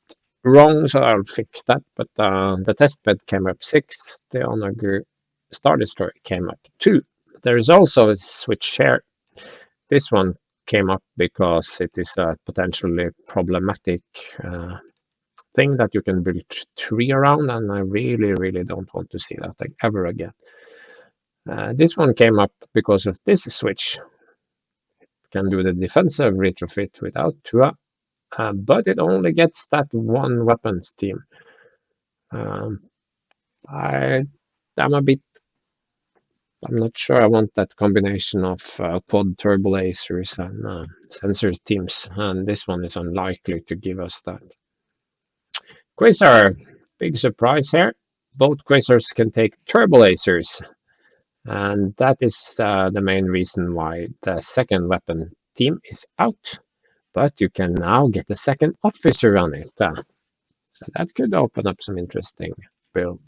wrong, so I'll fix that. But the testbed came up 6. The Onager Star Destroyer came up 2. There is also a switch here. This one came up because it is a potentially problematic thing that you can build 3 around, and I really, really don't want to see that ever again. This one came up because of this switch. Can do the defensive retrofit without 2A, but it only gets that one weapons team. I'm not sure I want that combination of quad turbo lasers and sensor teams, and this one is unlikely to give us that. Quasar, big surprise here. Both Quasars can take turbo lasers, and that is the main reason why the second weapon team is out. But you can now get the second officer on it. So that could open up some interesting build.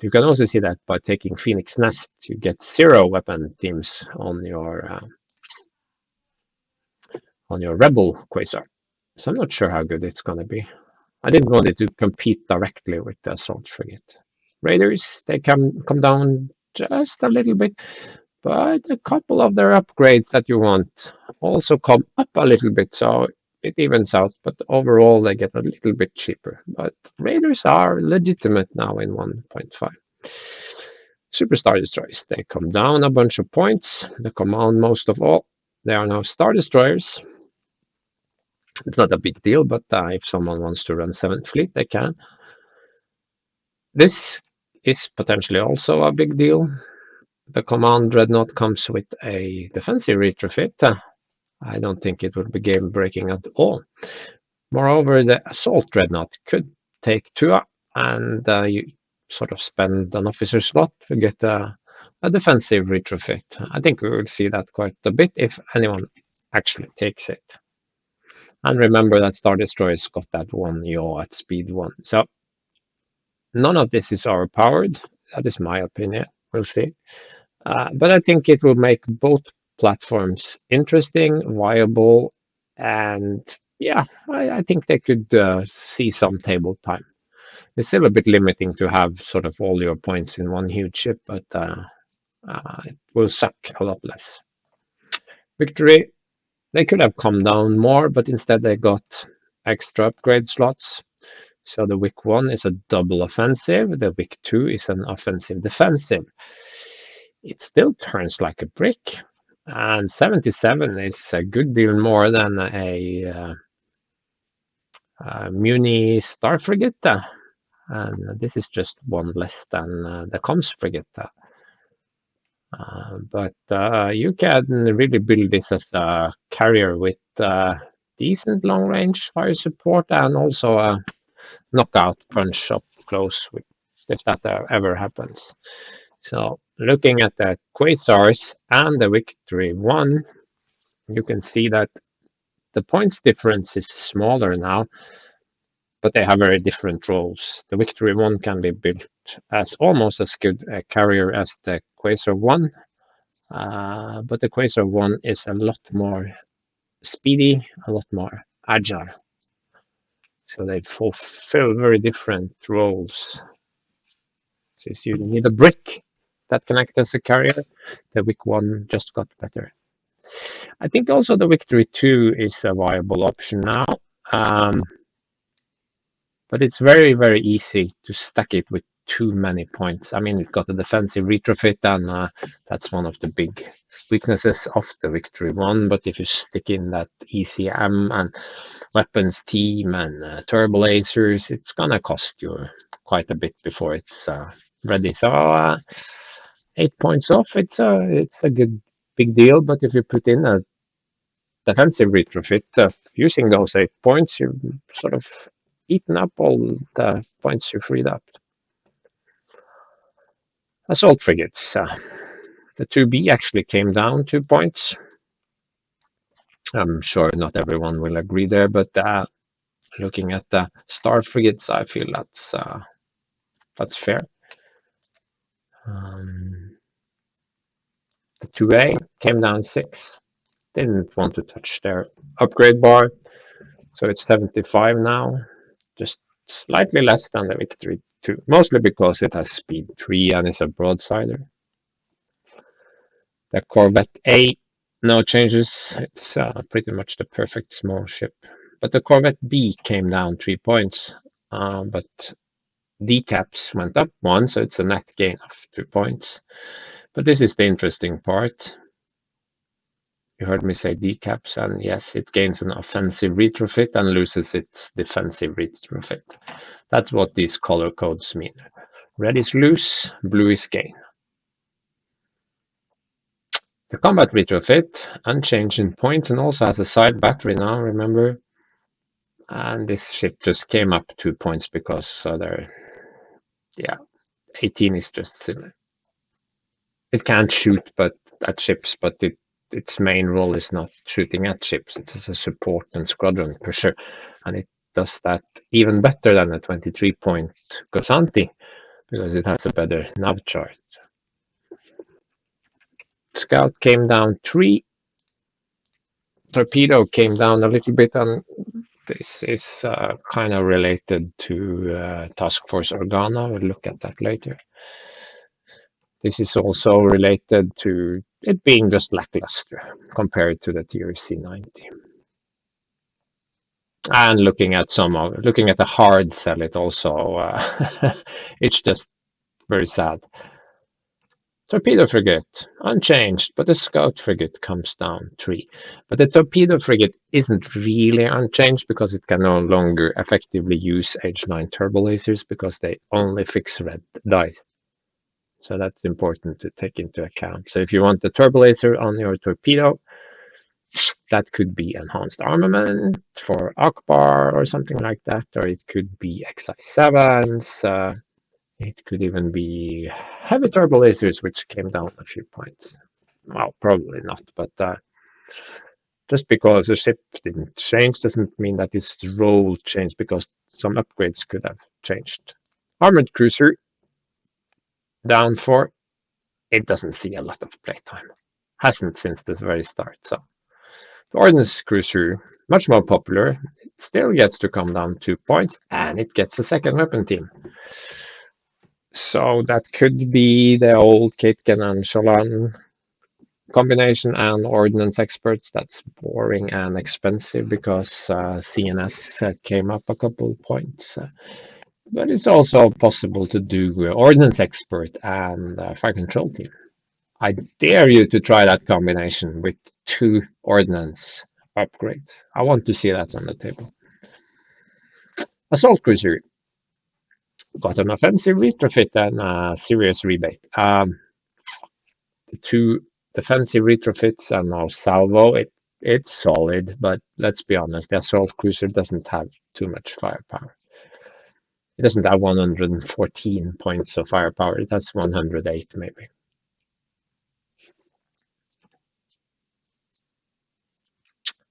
You can also see that by taking Phoenix Nest, you get 0 weapon teams on your Rebel Quasar. So I'm not sure how good it's going to be. I didn't want it to compete directly with the assault frigate. Raiders, they come down just a little bit, but a couple of their upgrades that you want also come up a little bit, so it evens out. But overall, they get a little bit cheaper. But Raiders are legitimate now in 1.5. Superstar Destroyers, they come down a bunch of points. The command most of all. They are now Star Destroyers. It's not a big deal, but if someone wants to run 7th Fleet, they can. This is potentially also a big deal. The command Dreadnought comes with a defensive retrofit. I don't think it would be game breaking at all. Moreover, the Assault Dreadnought could take 2 and you sort of spend an officer slot to get a defensive retrofit. I think we will see that quite a bit if anyone actually takes it. And remember that Star Destroyers got that one yaw at speed 1. So none of this is overpowered. That is my opinion. We'll see. But I think it will make both platforms interesting, viable, and yeah, I think they could see some table time. It's still a bit limiting to have sort of all your points in one huge ship, but it will suck a lot less. Victory, they could have come down more, but instead they got extra upgrade slots. So the Wick 1 is a double offensive, the Wick 2 is an offensive defensive. It still turns like a brick, and 77 is a good deal more than a Muni Star Frigate, and this is just one less than the Comms Frigate. But you can really build this as a carrier with decent long range fire support and also a knockout punch up close with, if that ever happens. So looking at the Quasars and the Victory 1, you can see that the points difference is smaller now, but they have very different roles. The Victory 1 can be built as almost as good a carrier as the Quasar 1, but the Quasar 1 is a lot more speedy, a lot more agile. So they fulfill very different roles. Since you need a brick that can act as a carrier, the Wick 1 just got better. I think also the Victory 2 is a viable option now, but it's very, very easy to stack it with too many points. I mean, it got a defensive retrofit, and that's one of the big weaknesses of the Victory 1. But if you stick in that ECM and weapons team and turbo lasers, it's gonna cost you quite a bit before it's ready. So 8 points off, it's a good big deal. But if you put in a defensive retrofit, using those 8 points, you've sort of eaten up all the points you freed up. Assault frigates. The 2B actually came down 2 points. I'm sure not everyone will agree there, but looking at the star frigates, I feel that's fair. The 2A came down 6. Didn't want to touch their upgrade bar, so it's 75 now, just slightly less than the Victory 2, mostly because it has speed 3 and is a broadsider. The Corvette A, no changes. It's pretty much the perfect small ship. But the Corvette B came down 3 points, but decaps went up 1, so it's a net gain of 2 points. But this is the interesting part. You heard me say decaps, and yes, it gains an offensive retrofit and loses its defensive retrofit. That's what these color codes mean. Red is lose, blue is gain. The combat retrofit, unchanged in points, and also has a side battery now, remember? And this ship just came up 2 points because yeah, 18 is just silly. It can't shoot at ships, but its main role is not shooting at ships. It's a support and squadron pusher, and it does that even better than a 23-point Gosanti because it has a better nav chart. Scout came down 3. Torpedo came down a little bit, and This is kind of related to Task Force Organa. We'll look at that later. This is also related to it being just lackluster compared to the TRC-90. And looking at the hard sell, it also it's just very sad. Torpedo frigate, unchanged, but the scout frigate comes down 3. But the torpedo frigate isn't really unchanged because it can no longer effectively use H9 turbo lasers because they only fix red dice. So that's important to take into account. So if you want the turbo laser on your torpedo, that could be enhanced armament for Akbar or something like that, or it could be XI7s. It could even be heavy turbo lasers, which came down a few points. Well, probably not, but just because the ship didn't change doesn't mean that its role changed because some upgrades could have changed. Armored cruiser, down 4. It doesn't see a lot of playtime. Hasn't since the very start. So the Ordnance cruiser, much more popular. It still gets to come down 2 points, and it gets a second weapon team. So that could be the old Caitken and Sholan combination and ordnance experts. That's boring and expensive because CNS came up a couple of points. But it's also possible to do ordnance expert and fire control team. I dare you to try that combination with 2 ordnance upgrades. I want to see that on the table. Assault cruiser got an offensive retrofit and a serious rebate. The 2 defensive retrofits and now salvo. It's solid, but let's be honest, the assault cruiser doesn't have too much firepower. It doesn't have 114 points of firepower. It has 108 maybe.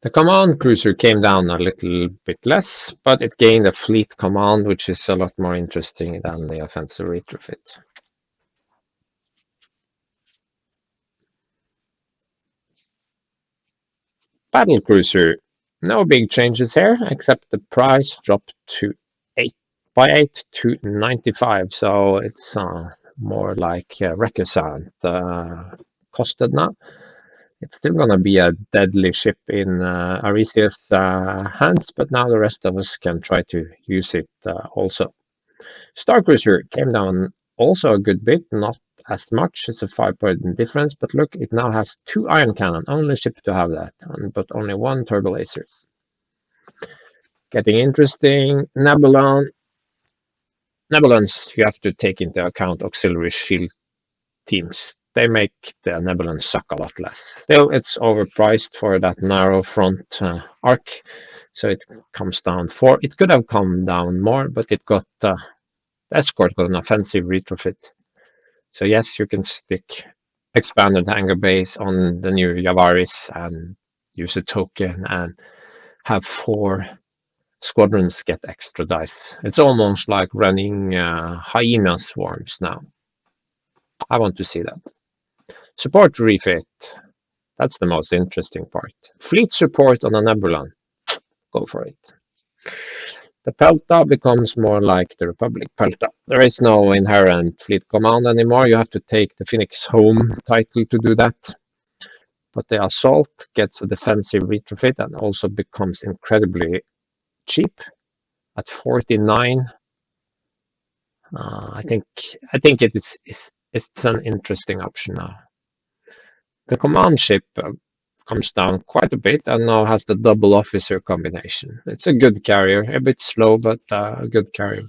The command cruiser came down a little bit less, but it gained a fleet command, which is a lot more interesting than the offensive retrofit. Battle cruiser, no big changes here, except the price dropped to 8 by 8 to 95, so it's more like Recusant costed now. It's still gonna be a deadly ship in Arisia's hands, but now the rest of us can try to use it also. Star Cruiser came down also a good bit, not as much. It's a 5-point difference, but look, it now has 2 ion cannon, only ship to have that, but only 1 turbo laser. Getting interesting. Nebulon. Nebulons, you have to take into account auxiliary shield teams. They make the Nebulon suck a lot less. Still, it's overpriced for that narrow front arc, so it comes down 4. It could have come down more, but it got the escort got an offensive retrofit. So yes, you can stick expanded hangar base on the new Yavaris and use a token and have 4 squadrons get extra dice. It's almost like running hyena swarms now. I want to see that. Support refit. That's the most interesting part. Fleet support on a Nebulon. Go for it. The Pelta becomes more like the Republic Pelta. There is no inherent fleet command anymore. You have to take the Phoenix Home title to do that. But the Assault gets a defensive retrofit and also becomes incredibly cheap at 49. I think it's an interesting option now. The command ship comes down quite a bit and now has the double officer combination. It's a good carrier, a bit slow, but a good carrier.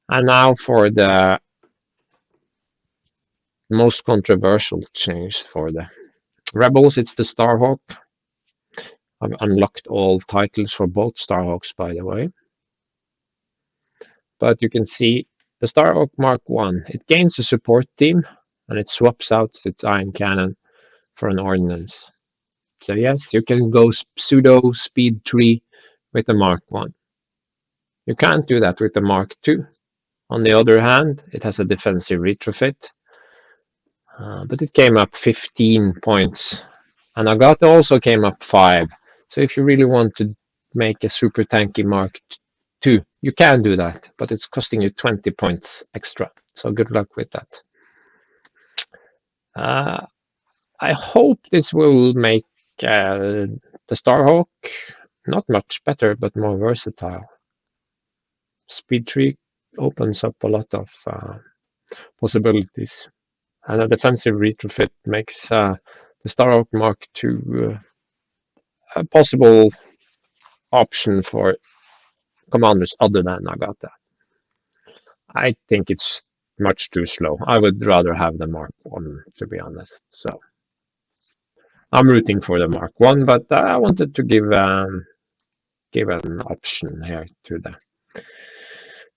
And now for the most controversial change for the Rebels, it's the Starhawk. I've unlocked all titles for both Starhawks, by the way. But you can see the Starhawk Mark 1, it gains a support team and it swaps out its iron cannon for an ordnance. So yes, you can go pseudo speed 3 with the Mark 1. You can't do that with the Mark 2. On the other hand, it has a defensive retrofit, but it came up 15 points. And Nagato also came up 5. So if you really want to make a super tanky Mark II, you can do that, but it's costing you 20 points extra. So good luck with that. Uh, I hope this will make the Starhawk not much better, but more versatile. Speed 3 opens up a lot of possibilities. And a defensive retrofit makes the Starhawk Mark II a possible option for commanders other than Nagata. I think it's much too slow. I would rather have the Mark 1, to be honest. So I'm rooting for the Mark 1, but I wanted to give an option here to the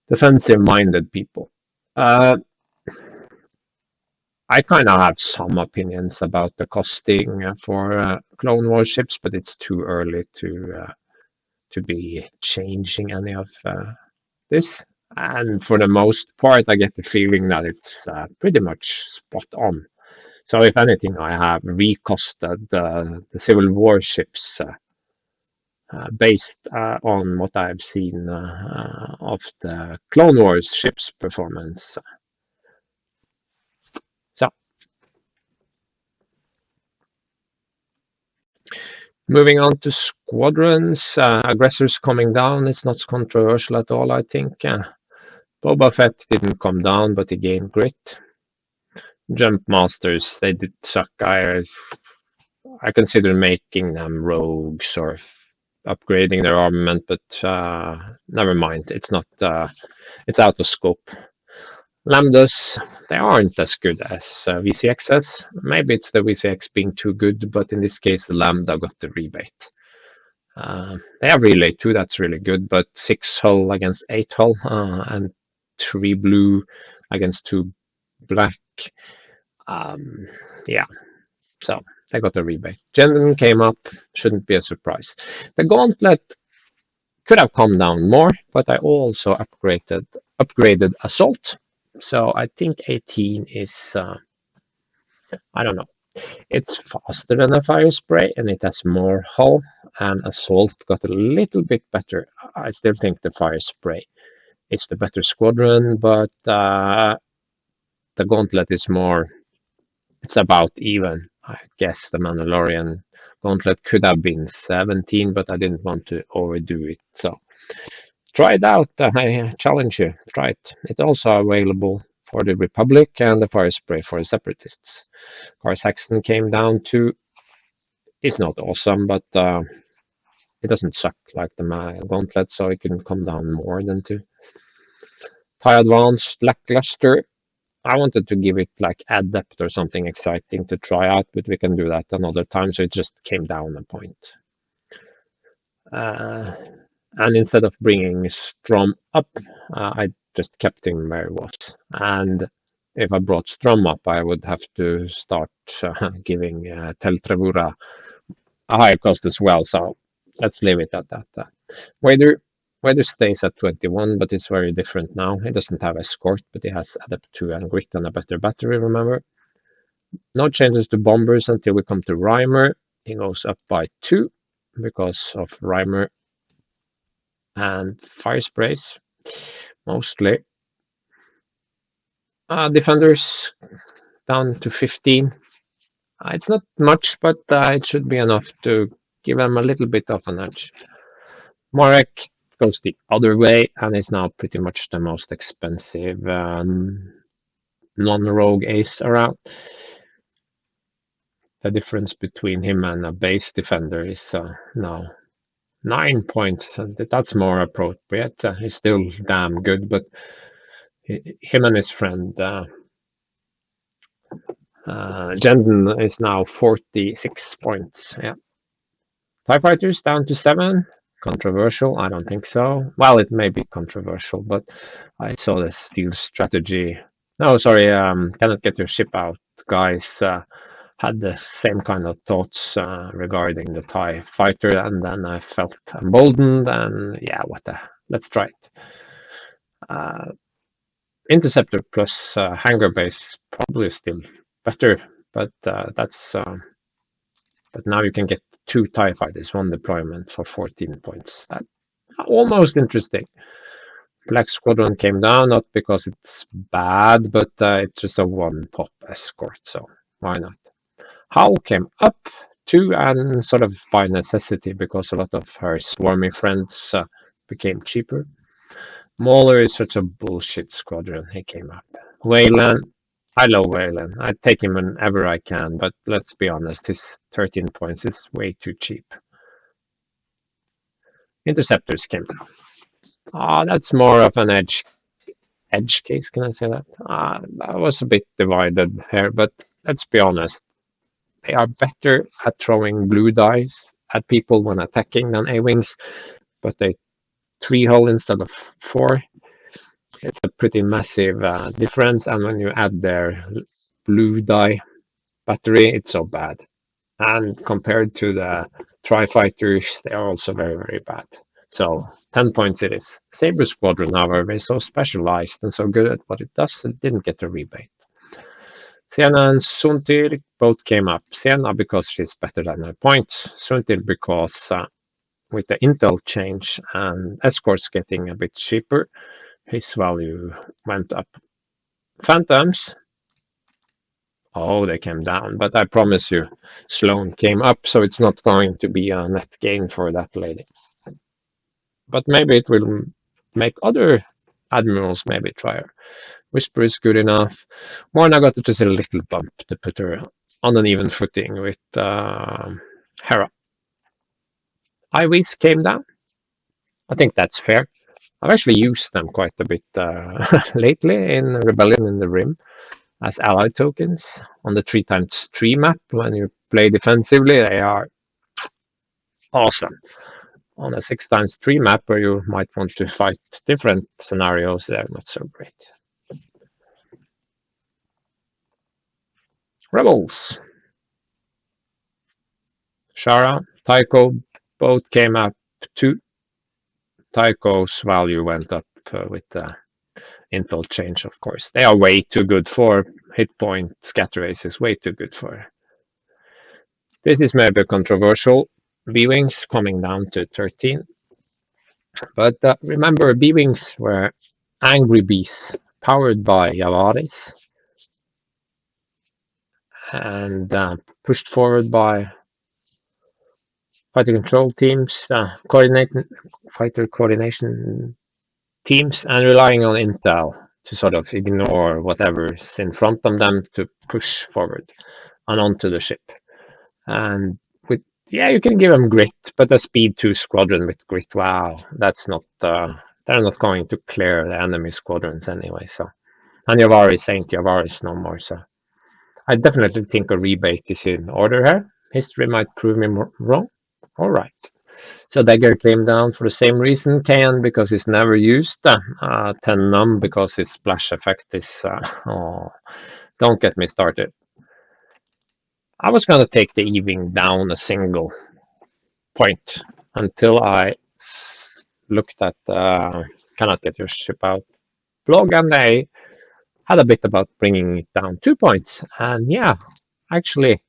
defensive-minded people. Uh, I kind of have some opinions about the costing for Clone Wars ships, but it's too early to be changing any of this. And for the most part, I get the feeling that it's pretty much spot on. So if anything, I have recosted the Civil War ships based on what I've seen of the Clone Wars ships' performance. So moving on to squadrons, aggressors coming down is not controversial at all, I think. Boba Fett didn't come down, but he gained grit. Jump Masters, they did suck. I consider making them rogues or upgrading their armament, but never mind. It's not. It's out of scope. Lambdas, they aren't as good as VCXs. Maybe it's the VCX being too good, but in this case, the Lambda got the rebate. They have relay too, that's really good, but 6 hull against 8 hull and 3 blue against 2 black. Yeah, so they got a rebate. Genden came up, shouldn't be a surprise. The Gauntlet could have come down more, but I also upgraded Assault. So I think 18 is, I don't know. It's faster than a fire spray and it has more hull, and Assault got a little bit better. I still think the fire spray is the better squadron, but the Gauntlet is more, it's about even. I guess the Mandalorian Gauntlet could have been 17, but I didn't want to overdo it. So try it out. I challenge you. Try it. It's also available for the Republic and the fire spray for the Separatists. Car Saxon came down to. It's not awesome, but it doesn't suck like the Gauntlet, so it can come down more than two. TIE Advanced Lackluster. I wanted to give it like Adept or something exciting to try out, but we can do that another time, so it just came down a point. And instead of bringing Strom up, I just kept him where he was. And if I brought Strom up, I would have to start giving Tel Trevura a higher cost as well. So let's leave it at that. Wader stays at 21, but it's very different now. He doesn't have Escort, but he has Adept 2 and Grit and a better battery, remember? No changes to Bombers until we come to Reimer. He goes up by 2 because of Reimer and Fire Sprays, mostly. Defenders down to 15. It's not much, but it should be enough to give them a little bit of an edge. Marek goes the other way and is now pretty much the most expensive non-rogue ace around. The difference between him and a base defender is now 9 points. That's more appropriate. He's still damn good, but him and his friend Jenden is now 46 points. Yeah. TIE Fighters down to 7. Controversial? I don't think so. Well, it may be controversial, but I saw the steal strategy. No, sorry, cannot get your ship out. Guys had the same kind of thoughts regarding the TIE Fighter, and then I felt emboldened, and yeah, let's try it. Interceptor plus hangar base probably still better, but but now you can get 2 TIE fighters, 1 deployment for 14 points. That almost interesting. Black Squadron came down, not because it's bad, but it's just a 1 pop escort, so why not? Hull came up too, and sort of by necessity, because a lot of her swarmy friends became cheaper. Mauler is such a bullshit squadron. He came up. Wayland, I love Wayland. I take him whenever I can, but let's be honest, his 13 points is way too cheap. Interceptors came down. That's more of an edge case. Can I say that? I was a bit divided here, but let's be honest. They are better at throwing blue dice at people when attacking than A-wings, but they 3 hull instead of 4. It's a pretty massive difference, and when you add their blue die battery, it's so bad. And compared to the Tri-Fighters, they are also very, very bad. So 10 points it is. Saber Squadron, however, is so specialized and so good at what it does, it didn't get a rebate. Sienna and Suntir both came up. Sienna because she's better than her points. Suntir because with the intel change and escorts getting a bit cheaper, his value went up. Phantoms, oh, they came down, but I promise you, Sloan came up, so it's not going to be a net gain for that lady. But maybe it will make other admirals maybe try her. Whisper is good enough. Morna got just a little bump to put her on an even footing with Hera. IVs came down. I think that's fair. I've actually used them quite a bit lately in Rebellion in the Rim as ally tokens on the 3x3 map. When you play defensively, they are awesome. On a 6x3 map where you might want to fight different scenarios, they're not so great. Rebels. Shara, Tycho, both came up too. Tycho's value went up with the intel change, of course. They are way too good for hit point scatter races, way too good for. This is maybe controversial. B-Wings coming down to 13. But remember, B-Wings were angry beasts powered by Yavaris and pushed forward by fighter control teams, fighter coordination teams, and relying on intel to sort of ignore whatever's in front of them to push forward and onto the ship. And with you can give them grit, but a speed 2 squadron with grit, wow, that's not. They're not going to clear the enemy squadrons anyway. So, and Yavaris ain't Yavaris no more. So, I definitely think a rebate is in order here. History might prove me wrong. All right. So Dagger came down for the same reason. Kayan because it's never used. 10 Numb because his splash effect is. Oh, don't get me started. I was going to take the Ewing down a single point until I looked at Cannot Get Your Ship Out blog, and they had a bit about bringing it down 2 points. And yeah, actually,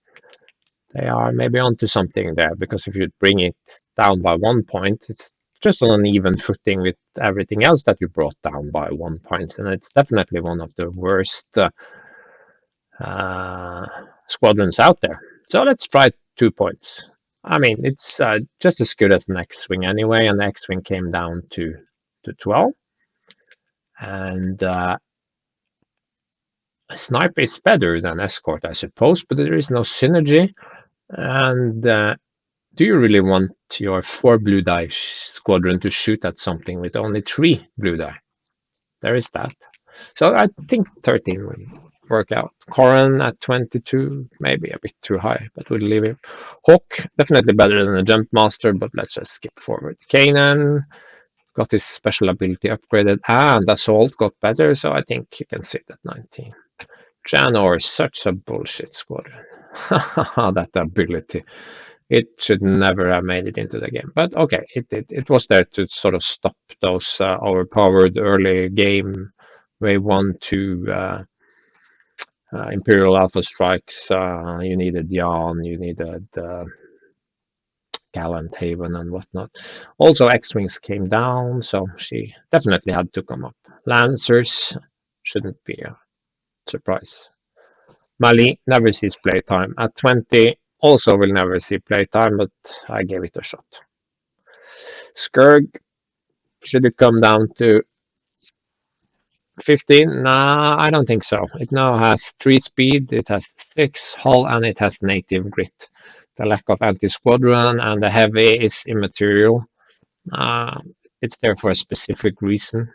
they are maybe onto something there, because if you bring it down by 1 point, it's just on an even footing with everything else that you brought down by 1 point, and it's definitely one of the worst squadrons out there. So let's try 2 points. I mean, it's just as good as an X-Wing anyway, and the X-Wing came down to 12. And Snipe is better than Escort, I suppose, but there is no synergy. And do you really want your 4 blue die squadron to shoot at something with only 3 blue die? There is that. So I think 13 will work out. Corran at 22, maybe a bit too high, but we'll leave him. Hawk, definitely better than a Jump Master, but let's just skip forward. Kanan got his special ability upgraded, and Assault got better, so I think you can sit at 19. Janor is such a bullshit squadron. That ability. It should never have made it into the game. But okay, it did. It was there to sort of stop those overpowered early game wave 1 to Imperial Alpha strikes. You needed Jan, you needed Gallant Haven and whatnot. Also, X-Wings came down, so she definitely had to come up. Lancers shouldn't be a surprise. Mali never sees playtime. At 20, also will never see playtime, but I gave it a shot. Skurg, should it come down to 15? Nah, I don't think so. It now has 3 speed, it has 6 hull, and it has native grit. The lack of anti-squadron and the heavy is immaterial. Uh, it's there for a specific reason,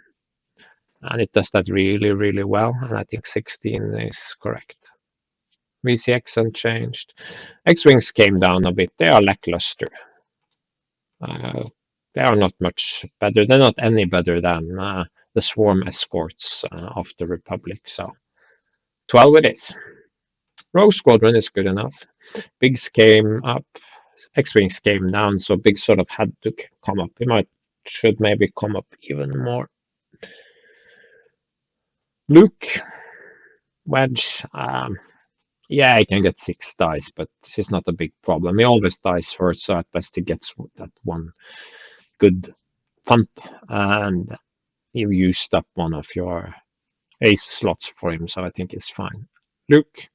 and it does that really, really well. And I think 16 is correct. VCX unchanged. X-Wings came down a bit. They are lackluster. Uh, they are not much better. They're not any better than the swarm escorts of the Republic. So 12 it is. Rogue Squadron is good enough. Bigs came up. X-Wings came down, so Big sort of had to come up. He might should maybe come up even more. Luke, Wedge, yeah, he can get 6 dice, but this is not a big problem. He always dies first, so at best he gets that one good thump, and you used up one of your ace slots for him, so I think it's fine. Luke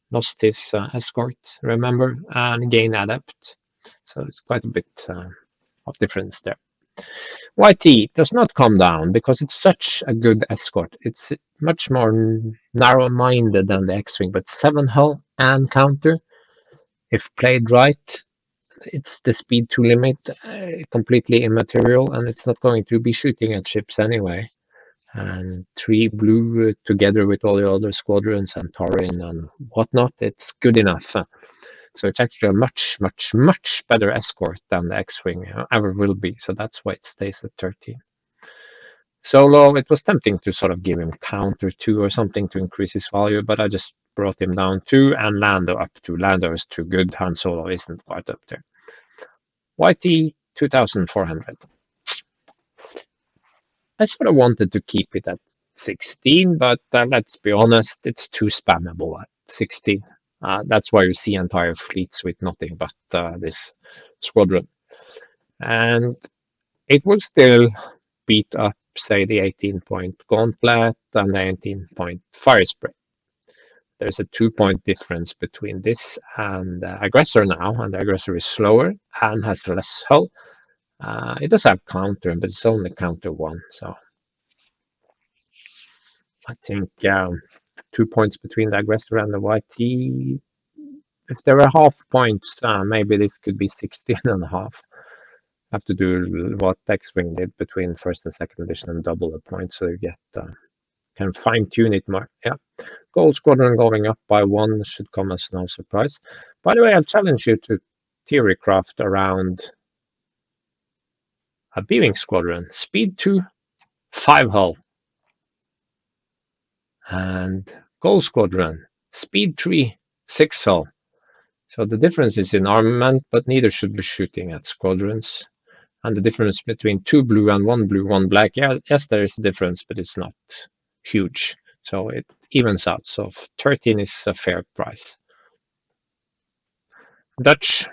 lost his escort, remember, and gain adept, so it's quite a bit of difference there. YT does not come down because it's such a good escort. It's much more narrow-minded than the X-Wing, but 7 hull and counter, if played right, it's the speed to limit, completely immaterial, and it's not going to be shooting at ships anyway. And 3 blue together with all the other squadrons and Torin and whatnot, it's good enough. So it's actually a much, much, much better escort than the X-Wing ever will be. So that's why it stays at 13. Solo, it was tempting to sort of give him counter 2 or something to increase his value, but I just brought him down 2 and Lando up 2. Lando is too good. Han Solo isn't quite up there. YT 2400. I sort of wanted to keep it at 16, but let's be honest, it's too spammable at 16. That's why you see entire fleets with nothing but this squadron. And it will still beat up, say, the 18-point Gauntlet and the 18-point Fire Spray. There's a 2-point difference between this and the Aggressor now, and the Aggressor is slower and has less hull. It does have counter, but it's only counter 1, so I think 2 points between the Aggressor and the YT. If there were half points, maybe this could be 16 and a half. Have to do what X-Wing did between first and second edition and double the points, so you get can fine tune it more. Yeah, Gold Squadron going up by 1 should come as no surprise. By the way, I'll challenge you to theory craft around a B-wing squadron, speed 2, 5 hull, and Gold Squadron, speed 3, 6 hull. So the difference is in armament, but neither should be shooting at squadrons. And the difference between 2 blue and 1 blue, 1 black, yeah, yes, there is a difference, but it's not huge. So it evens out. So 13 is a fair price. Dutch,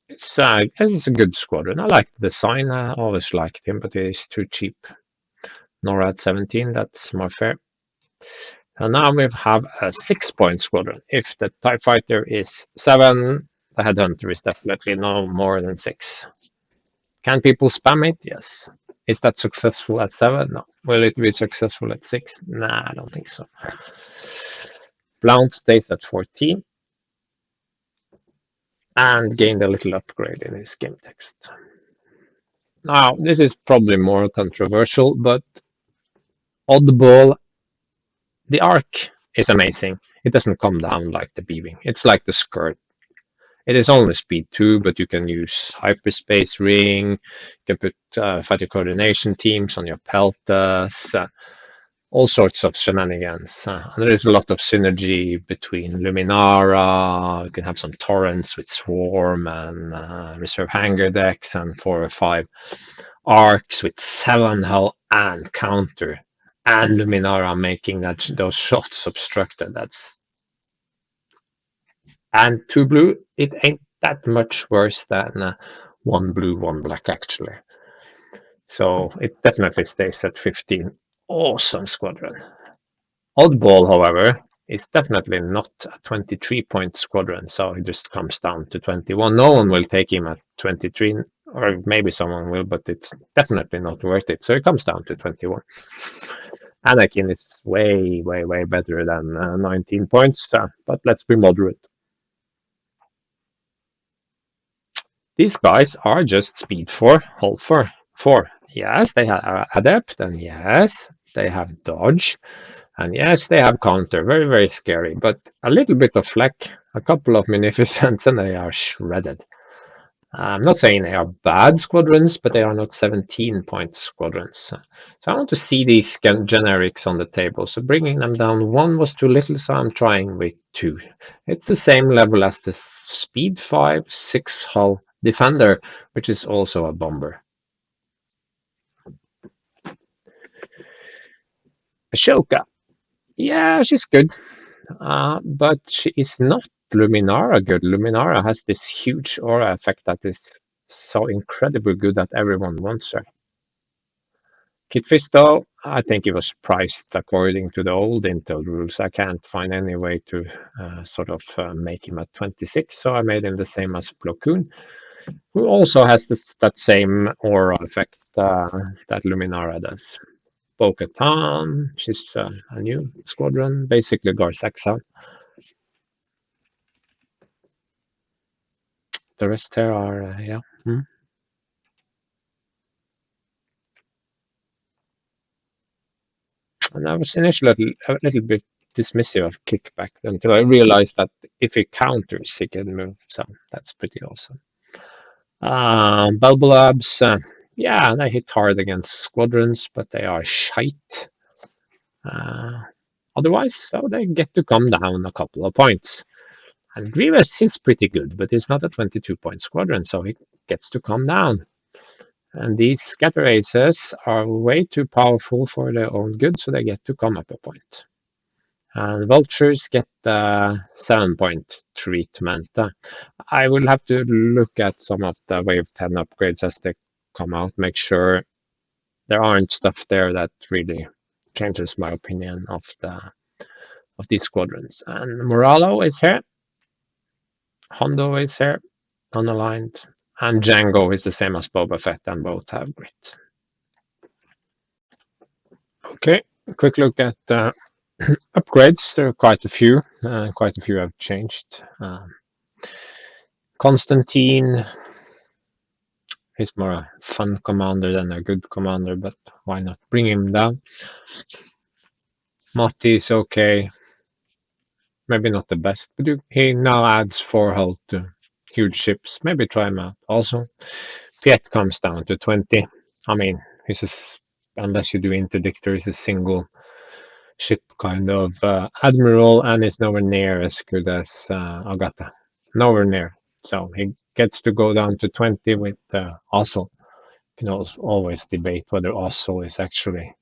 it's a good squadron. I like the design. I always liked him, but he's too cheap. NORAD 17, that's more fair. And now we have a 6-point squadron. If the TIE Fighter is 7, the Headhunter is definitely no more than 6. Can people spam it? Yes. Is that successful at 7? No. Will it be successful at 6? Nah, I don't think so. Blount stays at 14 and gained a little upgrade in his game text. Now, this is probably more controversial, but Oddball, the arc is amazing. It doesn't come down like the B-Wing. It's like the skirt. It is only speed 2, but you can use hyperspace ring, you can put fighter coordination teams on your peltas, all sorts of shenanigans. There is a lot of synergy between Luminara, you can have some torrents with Swarm and reserve hangar decks, and 4 or 5 arcs with 7 hull and counter, and Luminara making those shots obstructed. And 2 blue, it ain't that much worse than one blue, one black, actually. So it definitely stays at 15. Awesome squadron. Oddball, however, is definitely not a 23-point squadron, so it just comes down to 21. No one will take him at 23, or maybe someone will, but it's definitely not worth it. So it comes down to 21. Anakin is way, way, way better than 19 points, but let's be moderate. These guys are just speed 4, hull 4. 4. Yes, they have adept, and yes, they have dodge, and yes, they have counter. Very, very scary, but a little bit of fleck, a couple of munificence, and they are shredded. I'm not saying they are bad squadrons, but they are not 17-point squadrons. So I want to see these generics on the table. So bringing them down one was too little, so I'm trying with two. It's the same level as the Speed 5 6 hull Defender, which is also a bomber. Ashoka. Yeah, she's good, but she is not Luminara good. Luminara has this huge aura effect that is so incredibly good that everyone wants her. Kit Fisto, I think it was priced according to the old Intel rules. I can't find any way to make him at 26, so I made him the same as Plo Koon, who also has that same aura effect that Luminara does. Bo-Katan, she's a new squadron, basically Gar-Saxon. The rest here are, yeah. And I was initially a little bit dismissive of kickback until I realized that if he counters, he can move. So that's pretty awesome. Bulba Labs, yeah, they hit hard against squadrons, but they are shite. Uh, Otherwise, so they get to come down a couple of points. And Grievous is pretty good, but it's not a 22-point squadron, so he gets to come down. And these scatter aces are way too powerful for their own good, so they get to come up a point. And vultures get the 7-point treatment. I will have to look at some of the Wave 10 upgrades as they come out, make sure there aren't stuff there that really changes my opinion of these squadrons. And Moralo is here, Hondo is here, unaligned, and Django is the same as Boba Fett, and both have grit. Okay, a quick look at upgrades. There are quite a few. Quite a few have changed. Constantine is more a fun commander than a good commander, but why not bring him down? Mati is okay. Maybe not the best, but he now adds 4 hull to huge ships. Maybe try him out. Also, Piet comes down to 20. I mean, unless you do interdictor, he's a single ship kind of admiral, and is nowhere near as good as Agata. Nowhere near. So he gets to go down to 20 with Ossel. You can always debate whether Ossel is actually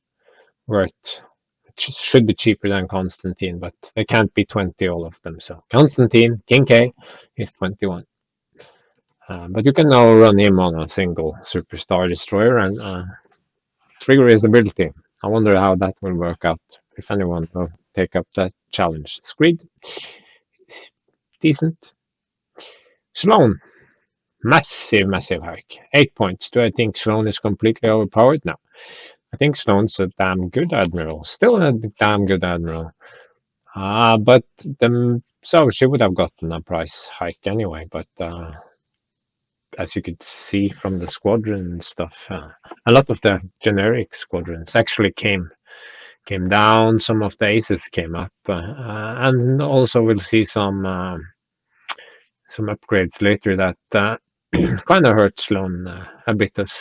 worth. It should be cheaper than Constantine, but they can't be 20 all of them. So Constantine, King K, is 21. But you can now run him on a single superstar destroyer and trigger his ability. I wonder how that will work out, if anyone will take up that challenge. Screed, decent. Sloan, massive, massive hike. 8 points. Do I think Sloan is completely overpowered? No. I think Sloan's a damn good admiral. Still a damn good admiral. But so she would have gotten a price hike anyway, but as you could see from the squadron and stuff, a lot of the generic squadrons actually came down. Some of the aces came up, and also we'll see some upgrades later that kind of hurt Sloan a bit as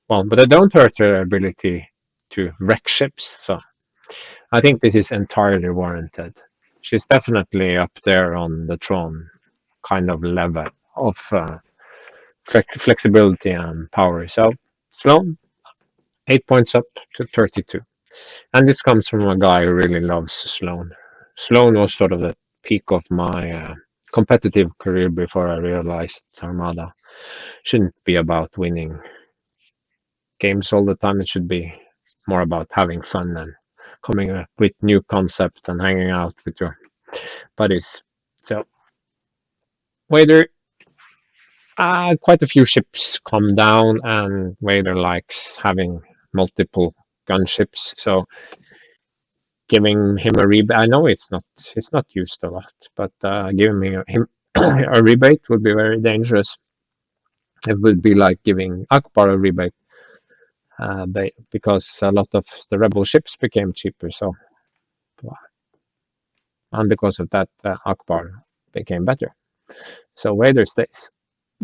well, but they don't hurt her ability to wreck ships. So I think this is entirely warranted. She's definitely up there on the Tron kind of level of flexibility and power. So Sloan, 8 points up to 32. And this comes from a guy who really loves Sloan. Sloan was sort of the peak of my competitive career before I realized Armada shouldn't be about winning games all the time. It should be more about having fun and coming up with new concepts and hanging out with your buddies. So Wader, quite a few ships come down, and Wader likes having multiple gunships. So giving him a rebate, I know it's not used a lot, but giving him a rebate would be very dangerous. It would be like giving Akbar a rebate, because a lot of the rebel ships became cheaper. So and because of that, Akbar became better. So Vader stays.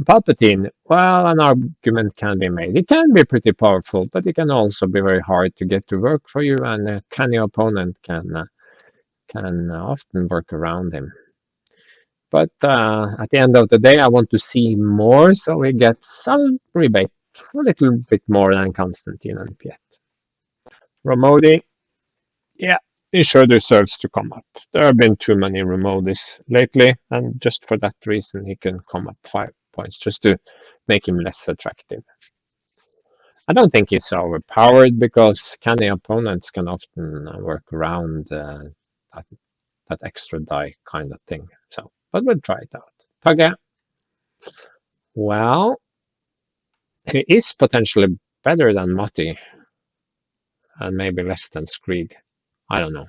Palpatine, well, an argument can be made. It can be pretty powerful, but it can also be very hard to get to work for you, and a canny opponent can often work around him. But at the end of the day, I want to see more, so we get some rebate, a little bit more than Constantine and Piet. Ramodi, yeah, he sure deserves to come up. There have been too many Ramodis lately, and just for that reason, he can come up 5 points, just to make him less attractive. I don't think he's overpowered because canny opponents can often work around that, that extra die kind of thing. So, but we'll try it out. Tage, well, he is potentially better than Mati and maybe less than Screed. I don't know.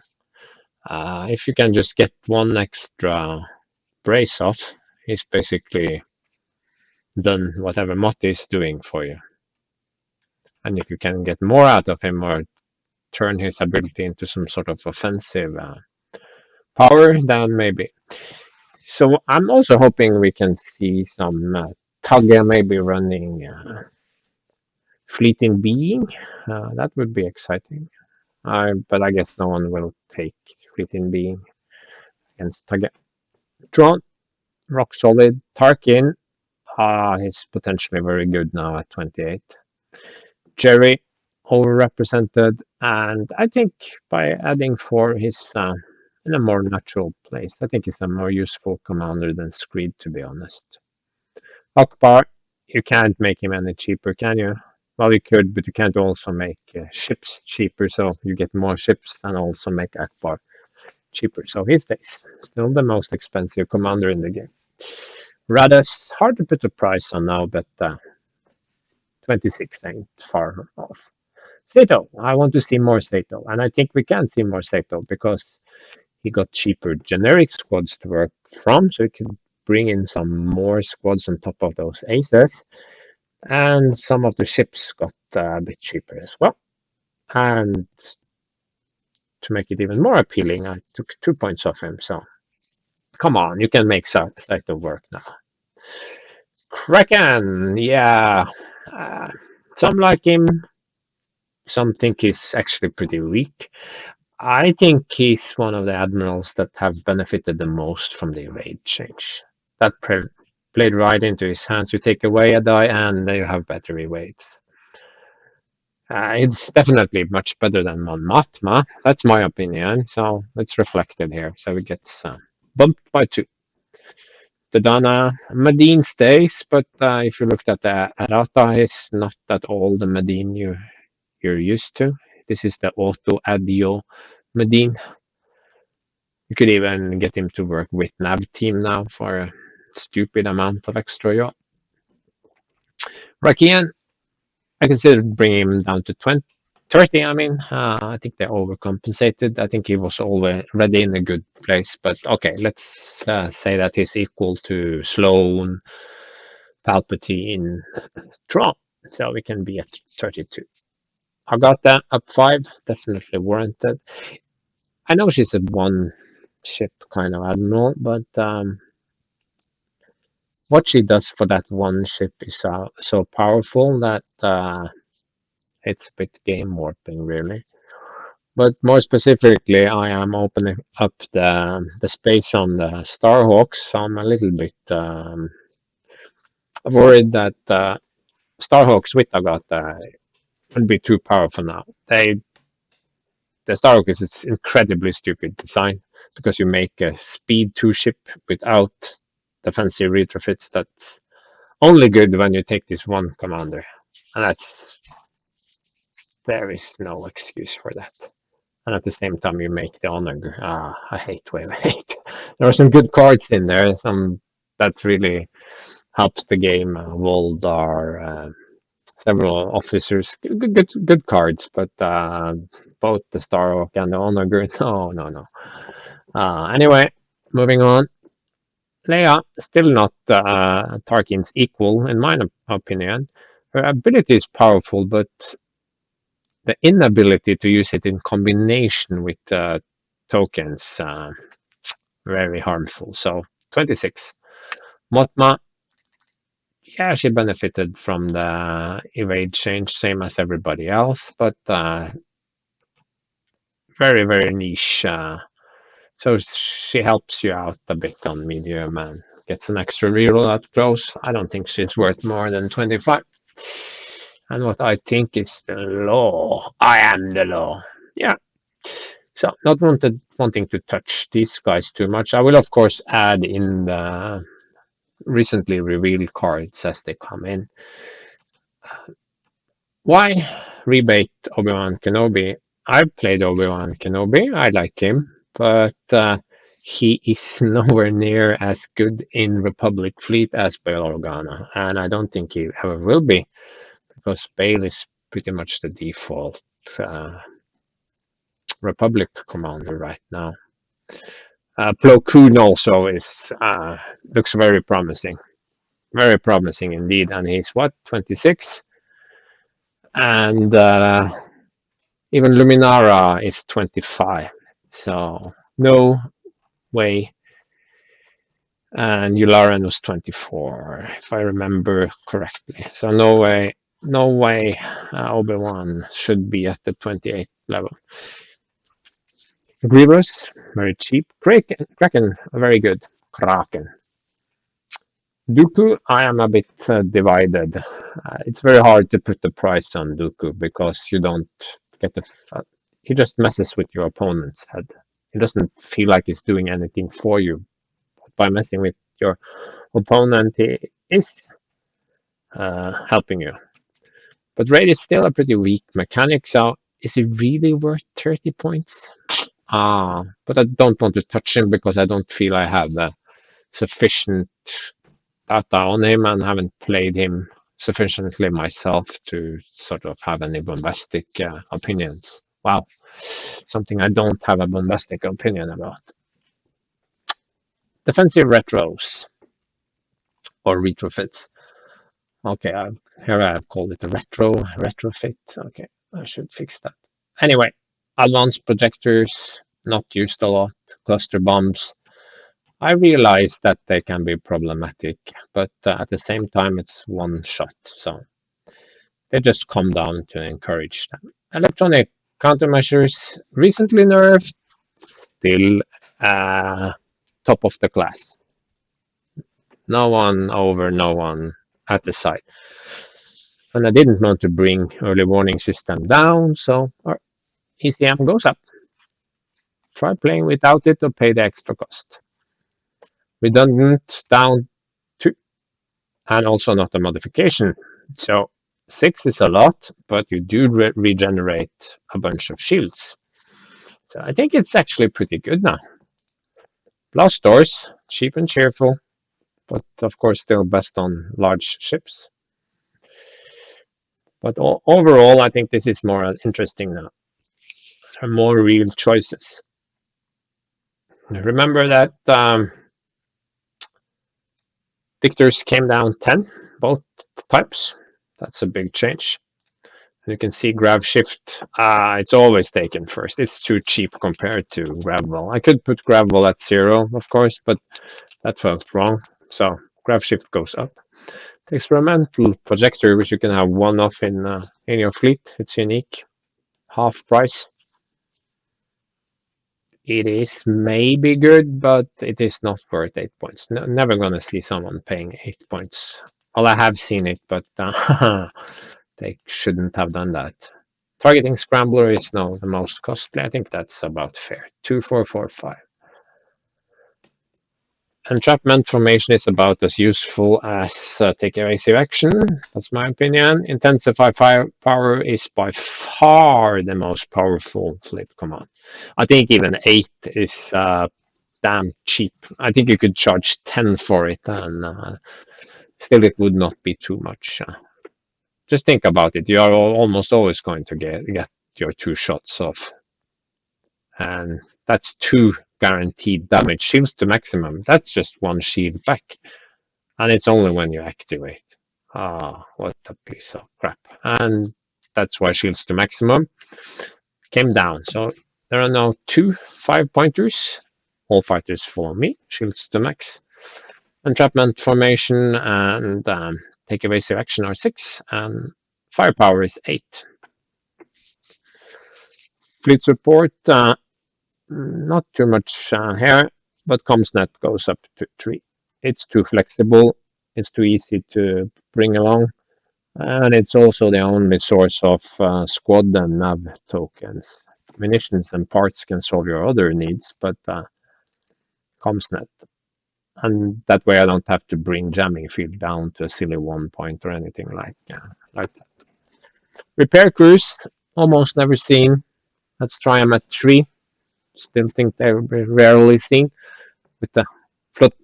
If you can just get one extra brace off, he's basically done whatever Mati is doing for you. And if you can get more out of him or turn his ability into some sort of offensive power, then maybe. So I'm also hoping we can see some Tagge maybe running Fleeting Being. That would be exciting. But I guess no one will take Fleeting Being against Tagge. Tron, rock solid. Tarkin, he's potentially very good now at 28. Jerry, overrepresented, and I think by adding 4, he's in a more natural place. I think he's a more useful commander than Screed, to be honest. Akbar, you can't make him any cheaper, can you? Well, you could, but you can't also make ships cheaper, so you get more ships and also make Akbar cheaper. So he stays. Still the most expensive commander in the game. Radas, hard to put a price on now, but 26 ain't far off. Sato, I want to see more Sato, and I think we can see more Sato because he got cheaper generic squads to work from, so he can bring in some more squads on top of those aces, and some of the ships got a bit cheaper as well. And to make it even more appealing, I took 2 points off him. So come on, you can make Sato work now. Kraken, yeah, some like him, some think he's actually pretty weak. I think he's one of the admirals that have benefited the most from the raid change. That played right into his hands. You take away a die and you have battery weights. It's definitely much better than Mon Mothma. That's my opinion. So it's reflected here. So it gets bumped by 2. The Dana Medine stays, but if you looked at the errata, it's not at all the Medine you're used to. This is the auto adio Medine. You could even get him to work with Nav team now for a stupid amount of extra yacht. Rakian, I considered bringing him down to 20, 30. I mean, I think they overcompensated. I think he was already in a good place. But okay, let's say that he's equal to Sloan, Palpatine, Tron. So we can be at 32. I got that up 5, definitely warranted. I know she's a one ship kind of admiral, but what she does for that one ship is so powerful that it's a bit game warping, really. But more specifically, I am opening up the space on the Starhawks. I'm a little bit worried that Starhawks with Agatha would be too powerful now. The Starhawk is an incredibly stupid design because you make a speed 2 ship without defensive retrofits that's only good when you take this one commander. And there is no excuse for that. And at the same time, you make the honor. I hate wave 8. There are some good cards in there, some that really helps the game. Voldar, several officers, good cards, but both the Starhawk and the honor. No, no, no. Anyway, moving on. Leia, still not Tarkin's equal, in my opinion. Her ability is powerful, but the inability to use it in combination with tokens very harmful. So 26. Motma, yeah, she benefited from the evade change, same as everybody else, but very, very niche. So she helps you out a bit on medium and gets an extra reroll up close. I don't think she's worth more than 25. And what I think is the law. I am the law. Yeah. So not wanting to touch these guys too much. I will of course add in the recently revealed cards as they come in. Why rebate Obi-Wan Kenobi? I've played Obi-Wan Kenobi. I like him, but he is nowhere near as good in Republic Fleet as Bail Organa, and I don't think he ever will be because Bail is pretty much the default Republic commander right now. Plo Koon also is looks very promising indeed, and he's what 26, and even Luminara is 25, so no way. And Yularen was 24, if I remember correctly. So no way Obi-Wan should be at the 28th level. Grievous, very cheap. Kraken, very good. Kraken. Dooku, I am a bit divided. It's very hard to put the price on Dooku because you don't get the. He just messes with your opponent's head. He doesn't feel like he's doing anything for you. By messing with your opponent, he is helping you. But Raid is still a pretty weak mechanic, so is it really worth 30 points? But I don't want to touch him because I don't feel I have sufficient data on him and haven't played him sufficiently myself to sort of have any bombastic opinions. Wow, something I don't have a bombastic opinion about. Defensive retros or retrofits. Okay, here I've called it a retrofit. Okay, I should fix that. Anyway, advanced projectors, not used a lot. Cluster bombs. I realize that they can be problematic, but at the same time, it's one shot. So they just come down to encourage them. Electronic countermeasures, recently nerfed, still top of the class. No one over, no one at the side. And I didn't want to bring early warning system down, so our ECM goes up. Try playing without it or pay the extra cost. Redundant down 2, and also not a modification. So 6 is a lot, but you do regenerate a bunch of shields. So I think it's actually pretty good now. Blast doors, cheap and cheerful, but of course still best on large ships. But overall, I think this is more interesting now. There are more real choices. Remember that Victors came down 10, both types. That's a big change. You can see Grav Shift, it's always taken first. It's too cheap compared to Gravwell. I could put Gravwell at 0, of course, but that felt wrong. So Grav Shift goes up. The experimental projector, which you can have one of in your fleet, it's unique. Half price. It is maybe good, but it is not worth 8 points. No, never gonna see someone paying 8 points. Well, I have seen it, but they shouldn't have done that. Targeting Scrambler is now the most costly. I think that's about fair. 2, 4, 4, 5. Entrapment formation is about as useful as take evasive action. That's my opinion. Intensify firepower is by far the most powerful flip command. I think even 8 is damn cheap. I think you could charge 10 for it, and still it would not be too much. Just think about it. You are almost always going to get your 2 shots off, and that's 2 guaranteed damage. Shields to maximum. That's just 1 shield back. And it's only when you activate. Ah, what a piece of crap. And that's why shields to maximum came down. So there are now 2 5-pointers. All fighters follow me. Shields to max. Entrapment formation and take evasive action are 6. And firepower is 8. Fleet support, not too much here, but ComsNet goes up to 3. It's too flexible. It's too easy to bring along. And it's also the only source of squad and nav tokens. Munitions and parts can solve your other needs, but ComsNet. And that way I don't have to bring jamming field down to a silly 1 point or anything like that. Repair crews, almost never seen. Let's try them at 3. Still think they're rarely seen. With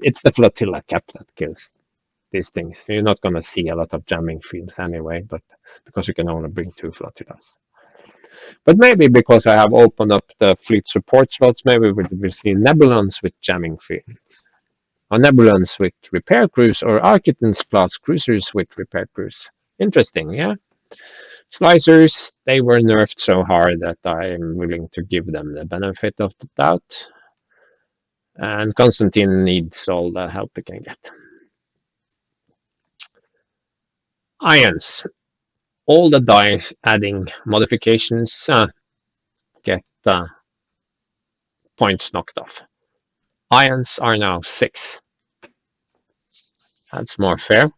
it's the flotilla cap that kills these things. You're not going to see a lot of jamming fields anyway, but because you can only bring 2 flotillas. But maybe because I have opened up the fleet support slots, maybe we'll see Nebulons with jamming fields, or Nebulons with repair crews, or Architects class cruisers with repair crews. Interesting, yeah? Slicers, they were nerfed so hard that I am willing to give them the benefit of the doubt. And Constantine needs all the help he can get. Ions. All the dice adding modifications get points knocked off. Ions are now 6. That's more fair.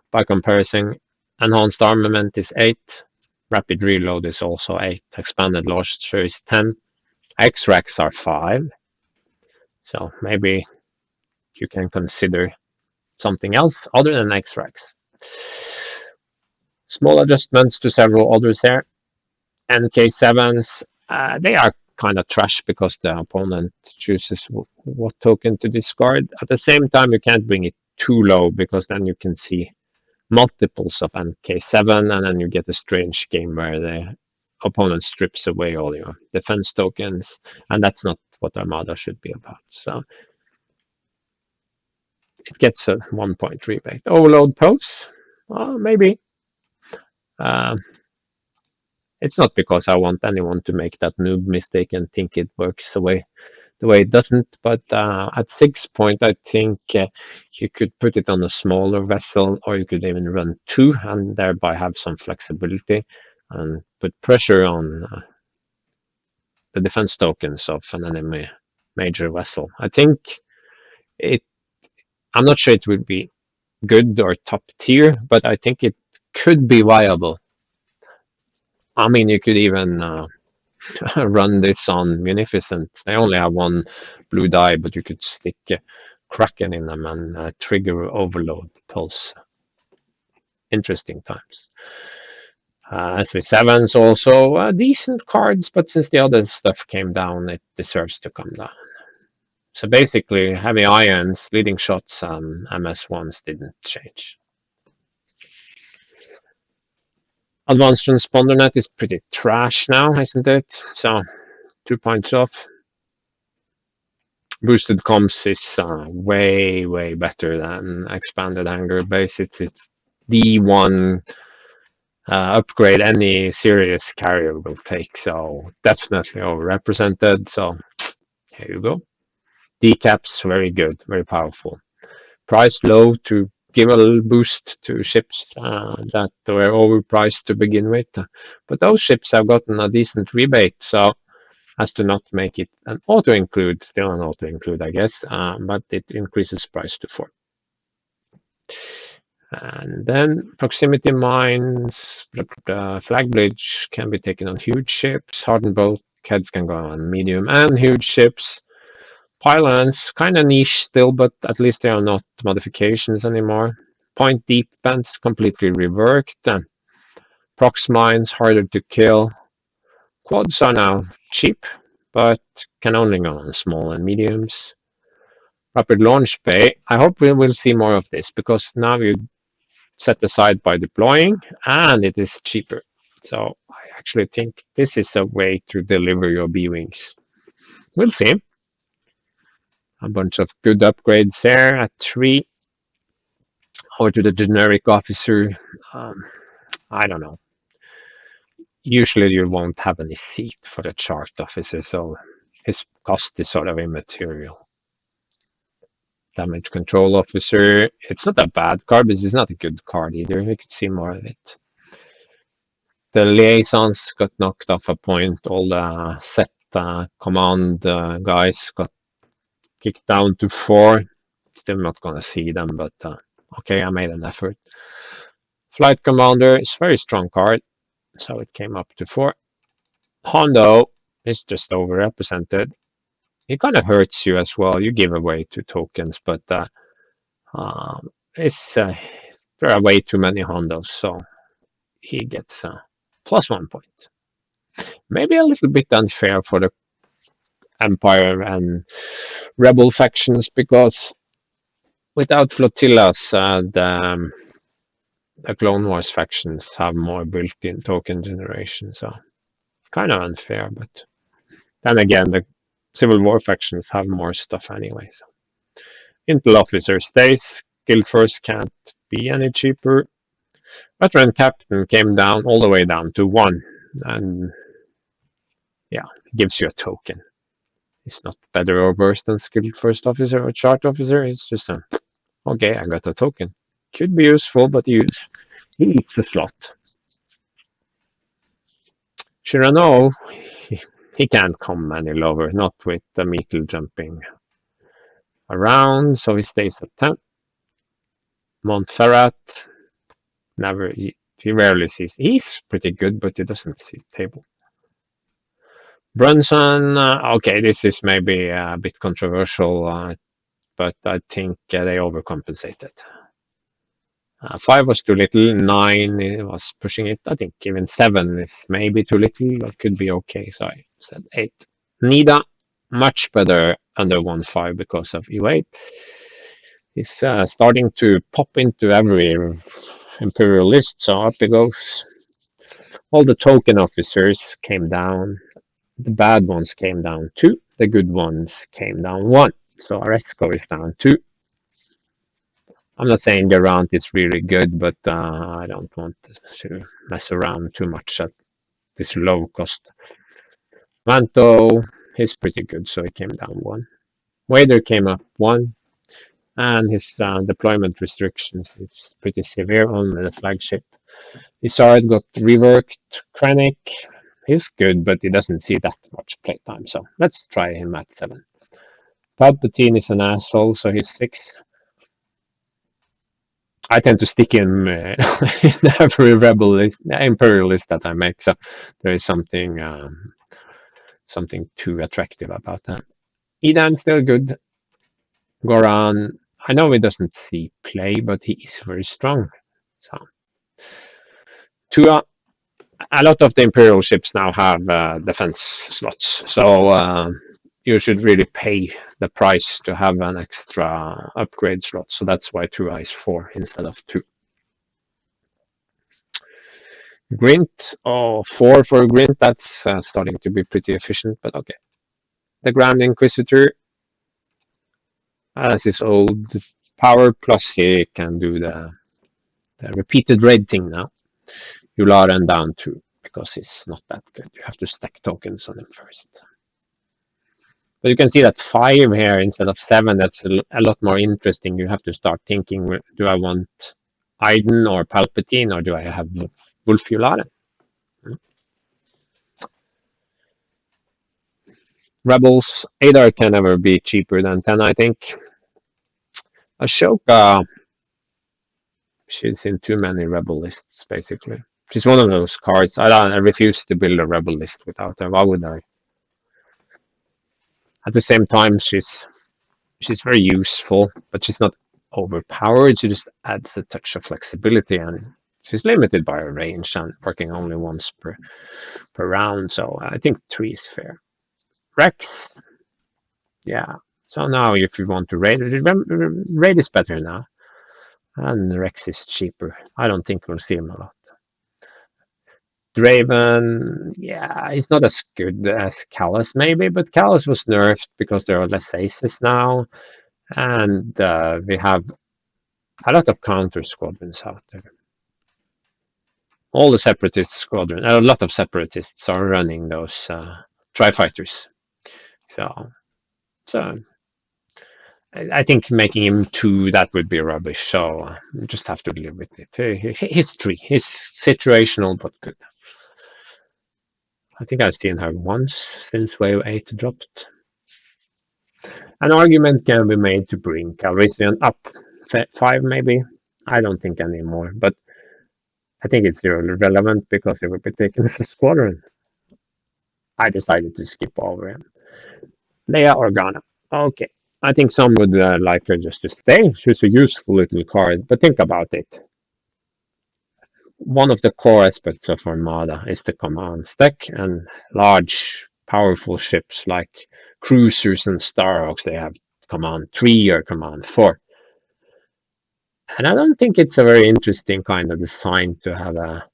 By comparison, enhanced armament is 8. Rapid reload is also 8. Expanded launcher is 10. X-racks are 5. So maybe you can consider something else other than X-racks. Small adjustments to several others here. NK7s, they are kind of trash because the opponent chooses what token to discard. At the same time, you can't bring it too low because then you can see multiples of NK7 and then you get a strange game where the opponent strips away all your defense tokens, and that's not what Armada should be about. So it gets a 1 point rebate. Overload pose? Well, maybe. It's not because I want anyone to make that noob mistake and think it works the way it doesn't, but at 6 point, I think you could put it on a smaller vessel, or you could even run 2 and thereby have some flexibility and put pressure on the defense tokens of an enemy major vessel. I think I'm not sure it would be good or top tier, but I think it could be viable. I mean, you could even run this on Munificent. They only have 1 blue die, but you could stick Kraken in them and trigger overload pulse. Interesting times. SV7s also decent cards, but since the other stuff came down, it deserves to come down. So basically, heavy ions, leading shots, and MS1s didn't change. Advanced transponder net is pretty trash now, isn't it? So 2 points off. Boosted comms is way, way better than expanded anger base. It's the one upgrade any serious carrier will take. So definitely overrepresented. So here you go. Decaps, very good, very powerful. Price low to give a little boost to ships that were overpriced to begin with. But those ships have gotten a decent rebate. So as to not make it an auto-include, still an auto-include, I guess, but it increases price to 4. And then proximity mines, flag bridge can be taken on huge ships, hardened bulkheads can go on medium and huge ships, Pylons, kind of niche still, but at least they are not modifications anymore. Point defense completely reworked. Prox mines harder to kill. Quads are now cheap, but can only go on small and mediums. Rapid launch bay. I hope we will see more of this because now you set aside by deploying and it is cheaper. So I actually think this is a way to deliver your B-Wings. We'll see. A bunch of good upgrades here at 3. Or to the generic officer. Um, I don't know. Usually you won't have any seat for the chart officer, so his cost is sort of immaterial. Damage control officer. It's not a bad card, but it's not a good card either. We could see more of it. The liaisons got knocked off a point. All the set command guys got kicked down to 4. Still not gonna see them, but okay, I made an effort. Flight commander is a very strong card, so it came up to 4. Hondo is just overrepresented. It kind of hurts you as well. You give away 2 tokens, but it's there are way too many Hondos, so he gets +1 point. Maybe a little bit unfair for the Empire and Rebel factions because without flotillas, the Clone Wars factions have more built-in token generation, so kind of unfair. But then again, the Civil War factions have more stuff anyway. So. Intel officer stays. Guild first can't be any cheaper. Veteran captain came down all the way down to 1, and yeah, gives you a token. It's not better or worse than skilled first officer or chart officer. It's just a okay, I got a token. Could be useful, but he eats the slot. Shirano, he can't come any lower, not with the metal jumping around, so he stays at 10. Montferrat, never, he rarely sees. He's pretty good, but he doesn't see table. Brunson, okay, this is maybe a bit controversial, but I think they overcompensated. 5 was too little, 9 was pushing it. I think even 7 is maybe too little, but could be okay, so I said 8. Nida, much better under 1.5 because of U8. He's starting to pop into every Imperial list, so up he goes. All the token officers came down. The bad ones came down 2. The good ones came down 1. So Aresco is down 2. I'm not saying Durant is really good, but I don't want to mess around too much at this low cost. Vanto is pretty good, so he came down 1. Wader came up 1, and his deployment restrictions is pretty severe on the flagship. Isard got reworked. Krennic, he's good, but he doesn't see that much playtime, so let's try him at 7. Palpatine is an asshole, so he's 6. I tend to stick him in every rebel list, imperial list that I make, so there is something too attractive about that. Edan still good. Goran, I know he doesn't see play, but he is very strong. So Tua, a lot of the imperial ships now have defense slots, so you should really pay the price to have an extra upgrade slot. So that's why Tua is 4 instead of 2. Grint, 4 for Grint. That's starting to be pretty efficient, but okay. The Grand Inquisitor has his old power, plus he can do the repeated raid thing now. Yularen down 2, because he's not that good. You have to stack tokens on him first. But you can see that 5 here instead of 7, that's a lot more interesting. You have to start thinking, do I want Iden or Palpatine, or do I have Wolf Yularen? Rebels, Adar can never be cheaper than 10, I think. Ashoka, she's in too many rebel lists, basically. She's one of those cards. I refuse to build a rebel list without her. Why would I? At the same time, she's she's very useful, but she's not overpowered. She just adds a touch of flexibility, and she's limited by her range and working only once per round. So I think 3 is fair. Rex, yeah. So now, if you want to raid, remember, raid is better now, and Rex is cheaper. I don't think we'll see him a lot. Draven, yeah, he's not as good as Callus maybe, but Callus was nerfed because there are less aces now, and we have a lot of counter squadrons out there. All the separatist squadron, a lot of separatists are running those tri-fighters. So I think making him 2, that would be rubbish. So you just have to live with it. History, he's situational but good. I think I've seen her once since wave 8 dropped. An argument can be made to bring Calrissian up 5 maybe. I don't think anymore, but I think it's irrelevant because it would be taken as a squadron. I decided to skip over him. Leia Organa. Okay. I think some would like her just to stay. She's a useful little card, but think about it. One of the core aspects of Armada is the command stack, and large, powerful ships like cruisers and Starhawks, they have command 3 or command 4. And I don't think it's a very interesting kind of design to have a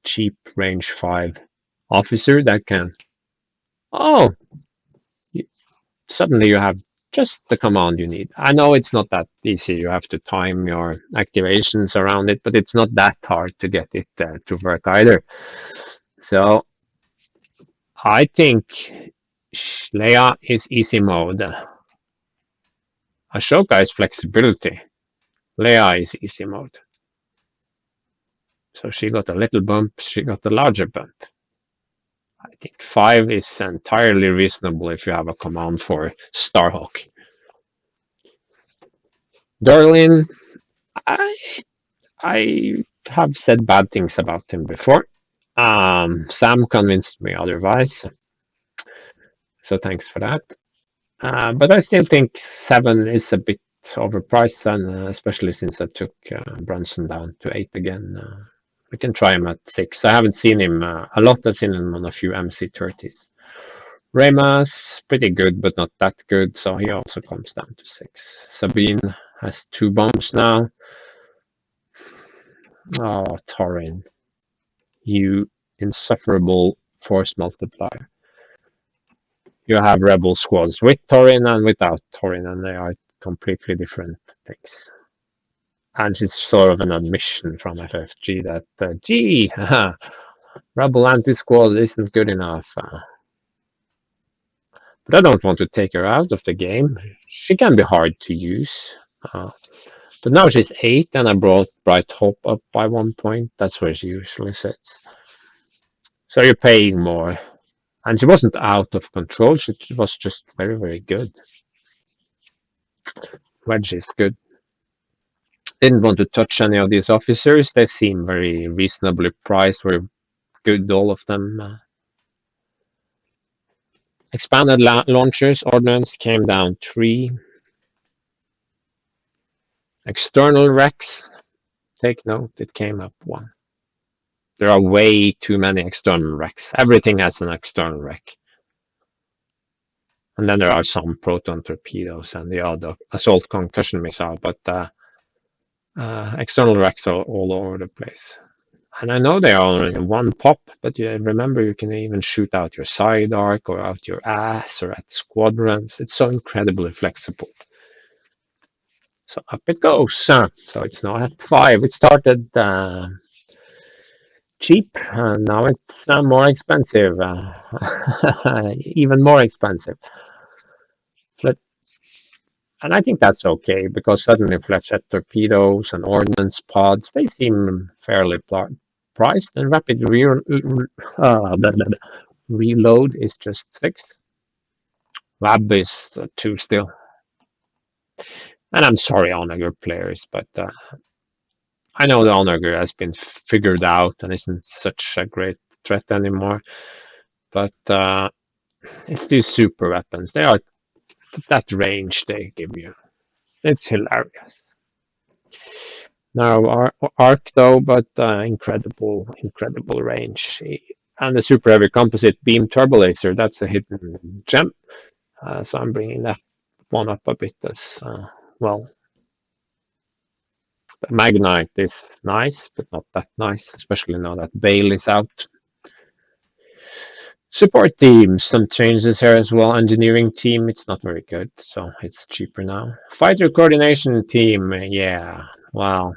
cheap range 5 officer that can. Oh, suddenly you have just the command you need. I know it's not that easy. You have to time your activations around it, but it's not that hard to get it to work either. So I think Leia is easy mode. Ashoka is flexibility. Leia is easy mode. So she got a little bump, she got a larger bump. I think 5 is entirely reasonable if you have a command for Starhawk. Darlin, I have said bad things about him before. Sam convinced me otherwise, so thanks for that. But I still think 7 is a bit overpriced, and especially since I took Brunson down to 8 again. We can try him at 6. I haven't seen him a lot. I've seen him on a few MC30s. Remas, pretty good, but not that good, so he also comes down to 6. Sabine has 2 bombs now. Oh, Torin, you insufferable force multiplier. You have rebel squads with Torin and without Torin, and they are completely different things. And it's sort of an admission from FFG that, gee, rebel anti-squad isn't good enough. But I don't want to take her out of the game. She can be hard to use. But now she's 8, and I brought Bright Hope up by 1 point. That's where she usually sits. So you're paying more. And she wasn't out of control. She was just very, very good. Wedge is good. Didn't want to touch any of these officers. They seem very reasonably priced. Very good, all of them. Expanded launchers. Ordnance came down 3. External Rex. Take note, it came up 1. There are way too many external Rex. Everything has an external Rex. And then there are some proton torpedoes and the other assault concussion missile, but external Rex are all over the place. And I know they are only 1 pop, but remember you can even shoot out your side arc or out your ass or at squadrons. It's so incredibly flexible. So up it goes. So it's now at 5. It started cheap, and now it's more expensive, even more expensive. And I think that's okay because suddenly flatjet torpedoes and ordnance pods, they seem fairly priced, and rapid reload is just 6. Lab is 2 still. And I'm sorry, Onager players, but I know the Onager has been figured out and isn't such a great threat anymore. But it's these super weapons. They are that range they give you. It's hilarious. Now arc though, but incredible range. And the super heavy composite beam turbo laser, that's a hidden gem. So I'm bringing that one up a bit as well. The Magnite is nice, but not that nice, especially now that Bale is out. Support team, some changes here as well. Engineering team, it's not very good, so it's cheaper now. Fighter coordination team, yeah, wow,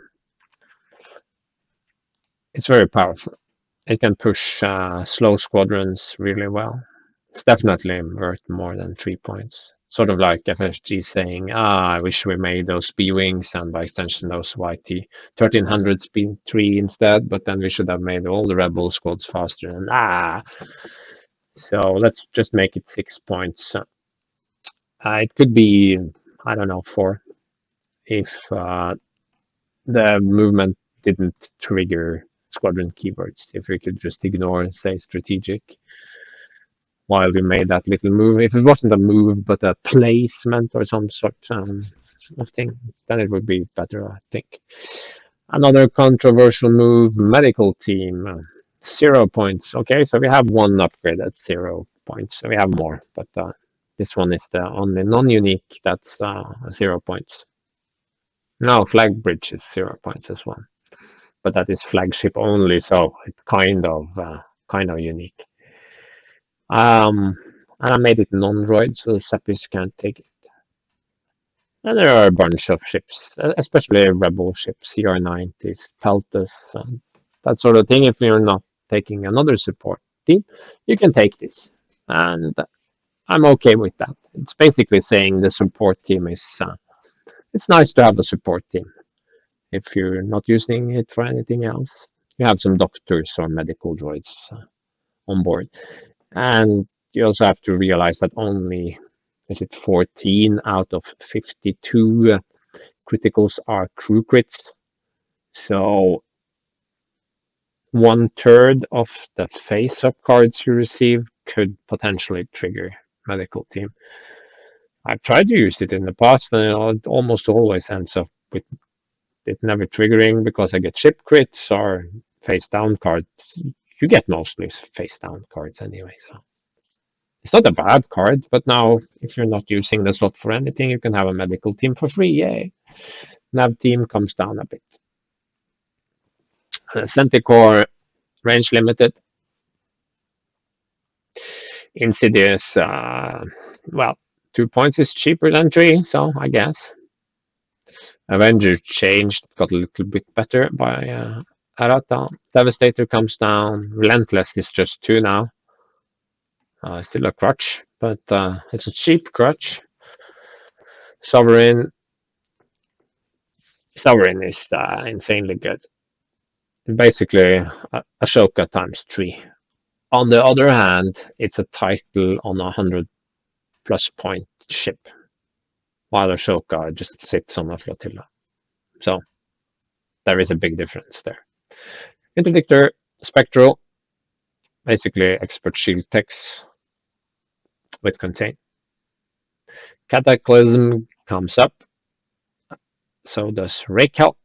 it's very powerful. It can push slow squadrons really well. It's definitely worth more than 3 points. Sort of like FFG saying, I wish we made those B wings and by extension those YT 1300 speed 3 instead, but then we should have made all the rebel squads faster. And so let's just make it 6 points. It could be, I don't know, 4 if the movement didn't trigger squadron keywords. If we could just ignore, say, strategic while we made that little move. If it wasn't a move but a placement or some sort of thing, then it would be better, I think. Another controversial move, medical team. 0 points. Okay, so we have one upgrade at 0 points. So we have more, but this one is the only non-unique that's 0 points. No, flag bridge is 0 points as well, but that is flagship only, so it's kind of unique. And I made it non-droid, so the Seppies can't take it. And there are a bunch of ships, especially rebel ships, CR90s, Peltas, that sort of thing. If you're not taking another support team, you can take this. And I'm okay with that. It's basically saying the support team is, it's nice to have a support team. If you're not using it for anything else, you have some doctors or medical droids on board. And you also have to realize that only, is it 14 out of 52 criticals are crew crits. So 1/3 of the face-up cards you receive could potentially trigger medical team. I've tried to use it in the past, and it almost always ends up with it never triggering because I get ship crits or face down cards. You get mostly face down cards anyway, so it's not a bad card. But now, if you're not using the slot for anything, you can have a medical team for free. Yay! Nav team comes down a bit. Centicore range limited. Insidious, well, 2 points is cheaper than 3, so I guess. Avenger changed, got a little bit better by errata. Devastator comes down. Relentless is just 2 now. Still a crutch, but it's a cheap crutch. Sovereign is insanely good. Basically, Ashoka times 3. On the other hand, it's a title on a 100+ point ship, while Ashoka just sits on a flotilla. So there is a big difference there. Interdictor, Spectral, basically expert shield techs with contain. Cataclysm comes up, so does Rakel.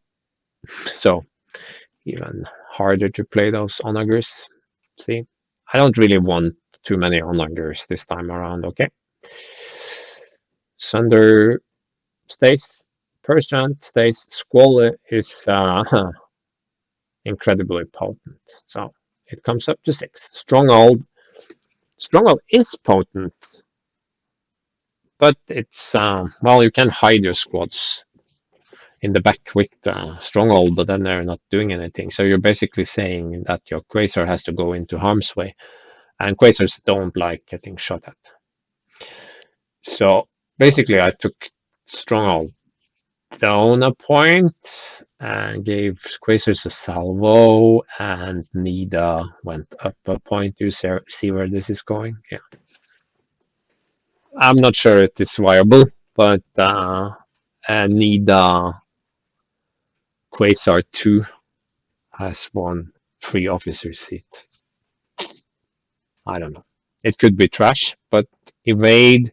So even harder to play those onagers. See, I don't really want too many onagers this time around. Okay, Sunder stays. Percent stays. Squall is incredibly potent, so it comes up to 6. Stronghold is potent, but it's well, you can hide your squads in the back with Stronghold, but then they're not doing anything. So you're basically saying that your Quasar has to go into harm's way, and Quasars don't like getting shot at. So basically, I took Stronghold down a point and gave Quasars a salvo, and Nida went up a point. You see where this is going? Yeah. I'm not sure it is viable, but Nida Quasar 2 has won 3 officer seat. I don't know. It could be trash, but evade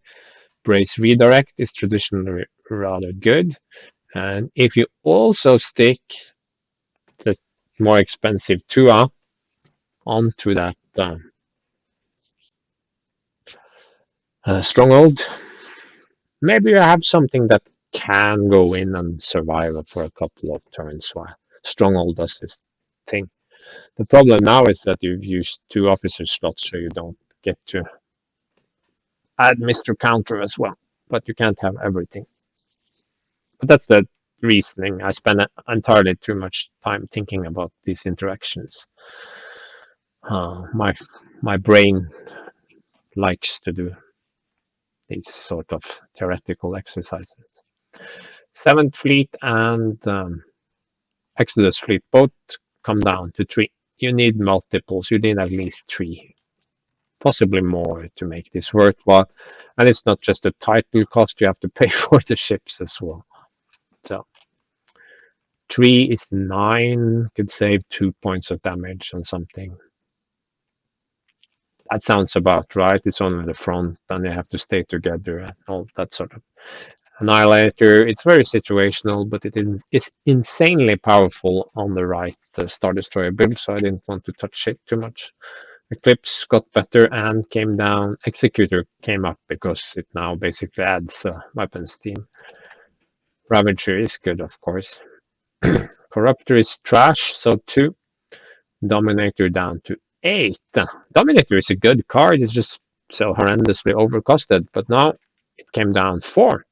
Brace redirect is traditionally rather good. And if you also stick the more expensive Tua onto that stronghold, maybe you have something that can go in and survive for a couple of turns while stronghold does this thing. The problem now is that you've used two officer slots, so you don't get to add Mr. Counter as well. But you can't have everything. But that's the reasoning. I spend entirely too much time thinking about these interactions. My brain likes to do these sort of theoretical exercises. Seventh Fleet and Exodus Fleet both come down to three. You need multiples. You need at least three, possibly more, to make this worthwhile. And it's not just the title cost; you have to pay for the ships as well. So three is nine. Could save 2 points of damage on something. That sounds about right. It's only the front, and they have to stay together and all that sort of. Annihilator, it's very situational, but it's insanely powerful on the right Star Destroyer build, so I didn't want to touch it too much. Eclipse got better and came down. Executor came up because it now basically adds weapons team. Ravager is good, of course. Corruptor is trash, so 2. Dominator down to 8. Dominator is a good card, it's just so horrendously overcosted, but now it came down 4.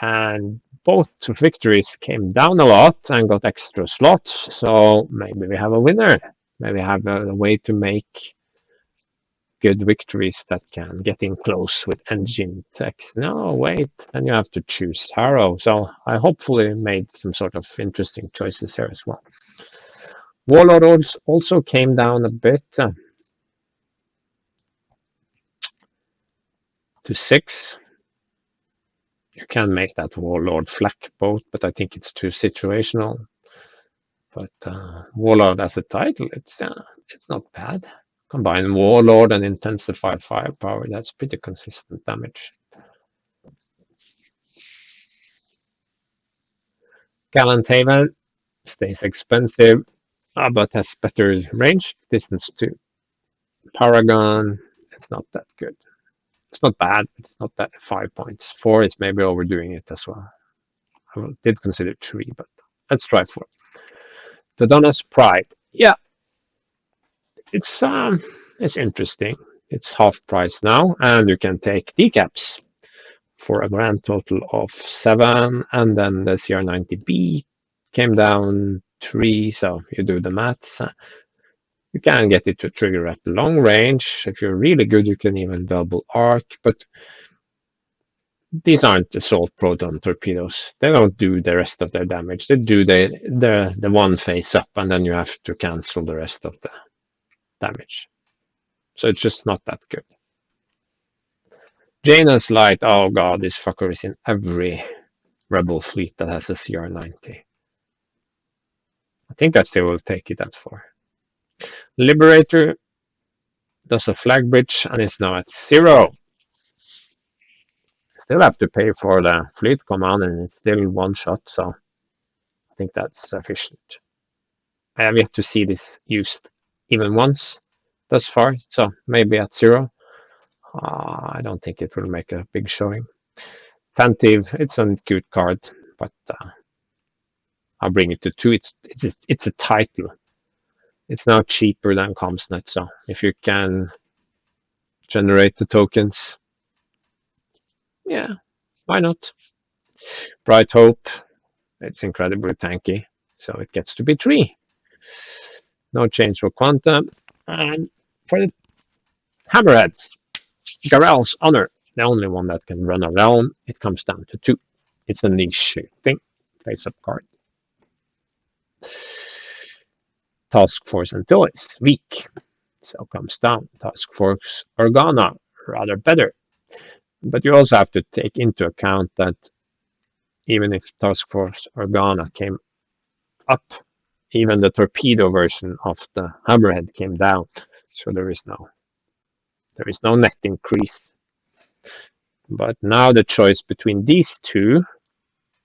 And both victories came down a lot and got extra slots, so maybe we have a winner. Maybe we have a way to make good victories that can get in close with engine text. No, wait, then you have to choose Harrow. So I hopefully made some sort of interesting choices here as well. Warlord also came down a bit to 6. You can make that Warlord flak boat, but I think it's too situational. But Warlord as a title, it's not bad. Combine Warlord and Intensified Firepower, that's pretty consistent damage. Gallant Haven stays expensive, but has better range. Distance 2. Paragon, it's not that good. It's not bad, but it's not that 5 points. 4 is maybe overdoing it as well. I did consider 3, but let's try 4. Dodona's Pride. Yeah, it's interesting. It's half price now, and you can take decaps for a grand total of 7, and then the CR90B came down 3, so you do the maths. You can get it to trigger at long range. If you're really good, you can even double arc, but these aren't assault proton torpedoes. They don't do the rest of their damage. They do the one face up, and then you have to cancel the rest of the damage. So it's just not that good. Jaina's Light, oh god, this fucker is in every Rebel fleet that has a CR90. I think I still will take it at 4. Liberator does a flag bridge and is now at 0. Still have to pay for the fleet command and it's still one shot, so I think that's sufficient. I have yet to see this used even once thus far, so maybe at 0. I don't think it will make a big showing. Tantive, it's a cute card, but I'll bring it to 2. It's a title. It's now cheaper than Comsnet, so if you can generate the tokens, yeah, why not? Bright Hope, it's incredibly tanky, so it gets to be 3. No change for Quantum. And for the Hammerheads, Garel's Honor, the only one that can run a realm, it comes down to 2. It's a niche thing. Face up card. Task Force until it's weak. So comes down. Task Force Organa, rather better. But you also have to take into account that even if Task Force Organa came up, even the torpedo version of the Hammerhead came down. So there is no net increase. But now the choice between these two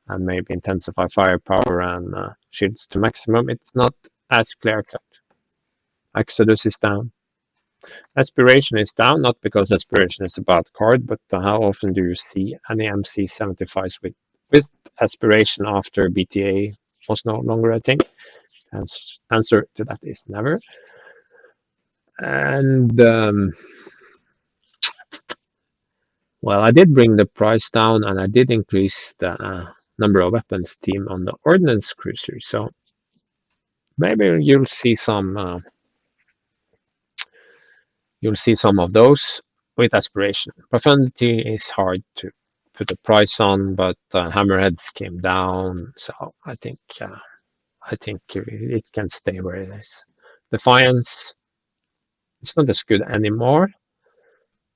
and maybe intensify firepower and shields to maximum, it's not as clear cut. Exodus is down. Aspiration is down, not because Aspiration is a bad card, but how often do you see any MC75s with Aspiration after BTA was no longer a thing? Answer to that is never. And well, I did bring the price down and I did increase the number of weapons team on the ordnance cruiser. So maybe you'll see some of those with aspiration. Profundity is hard to put a price on, but hammerheads came down, so I think it can stay where it is. Defiance, it's not as good anymore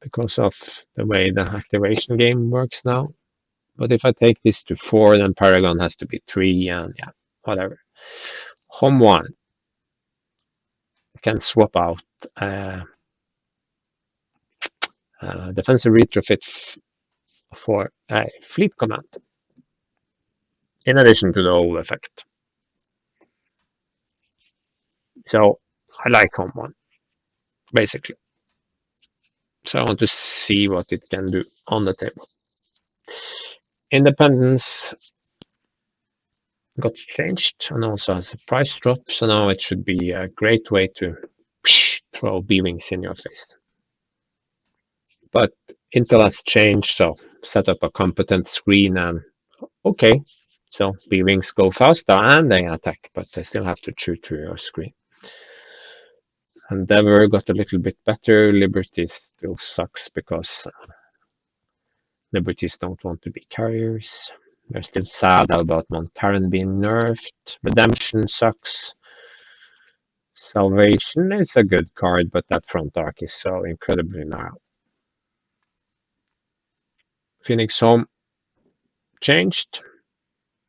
because of the way the activation game works now. But if I take this to 4, then Paragon has to be 3, and yeah, whatever. Home 1 can swap out uh, defensive retrofit for a fleet command, in addition to the old effect. So I like Home 1, basically. So I want to see what it can do on the table. Independence got changed and also has a price drop, so now it should be a great way to throw B-Wings in your face. But Intel has changed, so set up a competent screen and okay, so B-Wings go faster and they attack, but they still have to chew through your screen. Endeavor got a little bit better. Liberty still sucks because Liberties don't want to be carriers. They're still sad about Mount Karen being nerfed. Redemption sucks. Salvation is a good card, but that front arc is so incredibly narrow. Phoenix Home changed,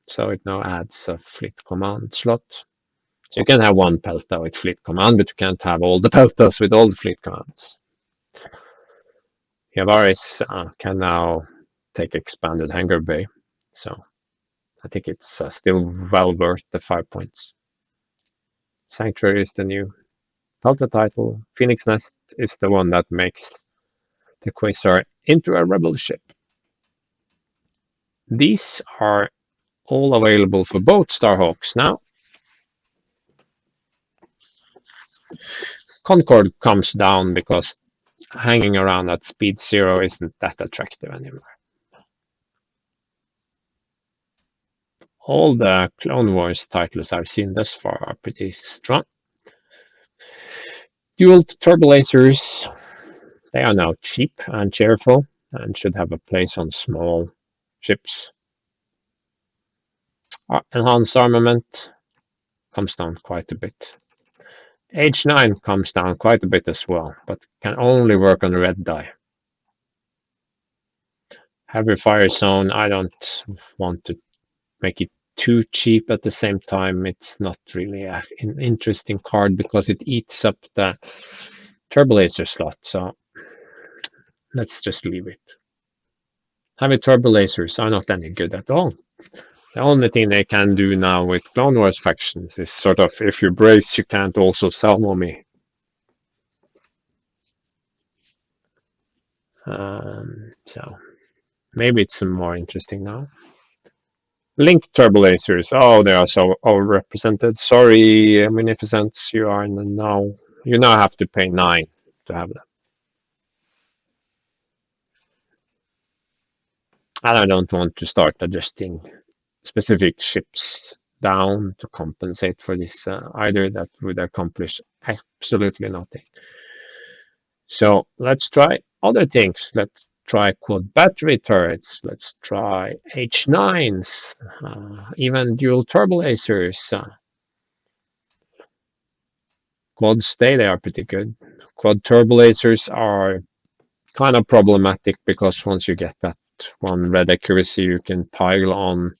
so it now adds a fleet command slot. So you can have one Pelta with fleet command, but you can't have all the Peltas with all the fleet commands. Yavaris can now take expanded hangar bay, so I think it's still well worth the 5 points. Sanctuary is the new Pelta title. Phoenix Nest is the one that makes the Quasar into a rebel ship. These are all available for both Starhawks now. Concorde comes down because hanging around at speed 0 isn't that attractive anymore. All the Clone Wars titles I've seen thus far are pretty strong. Dual turbolasers, they are now cheap and cheerful and should have a place on small ships. Enhanced armament comes down quite a bit. H9 comes down quite a bit as well, but can only work on the red die. Heavy fire zone, I don't want to make it too cheap at the same time. It's not really an interesting card because it eats up the turbolaser slot, so let's just leave it. Heavy turbolasers are not any good at all. The only thing they can do now with Clone Wars factions is sort of, if you brace, you can't also salvo me. So maybe it's more interesting now. Link turbolasers. Oh, they are so overrepresented. Sorry, Munificence, you now have to pay 9 to have them. And I don't want to start adjusting specific ships down to compensate for this either. That would accomplish absolutely nothing. So let's try other things. Let's try quad battery turrets. Let's try H9s, even dual turbolasers. Quads, they are pretty good. Quad turbolasers are kind of problematic because once you get that one red accuracy, you can pile on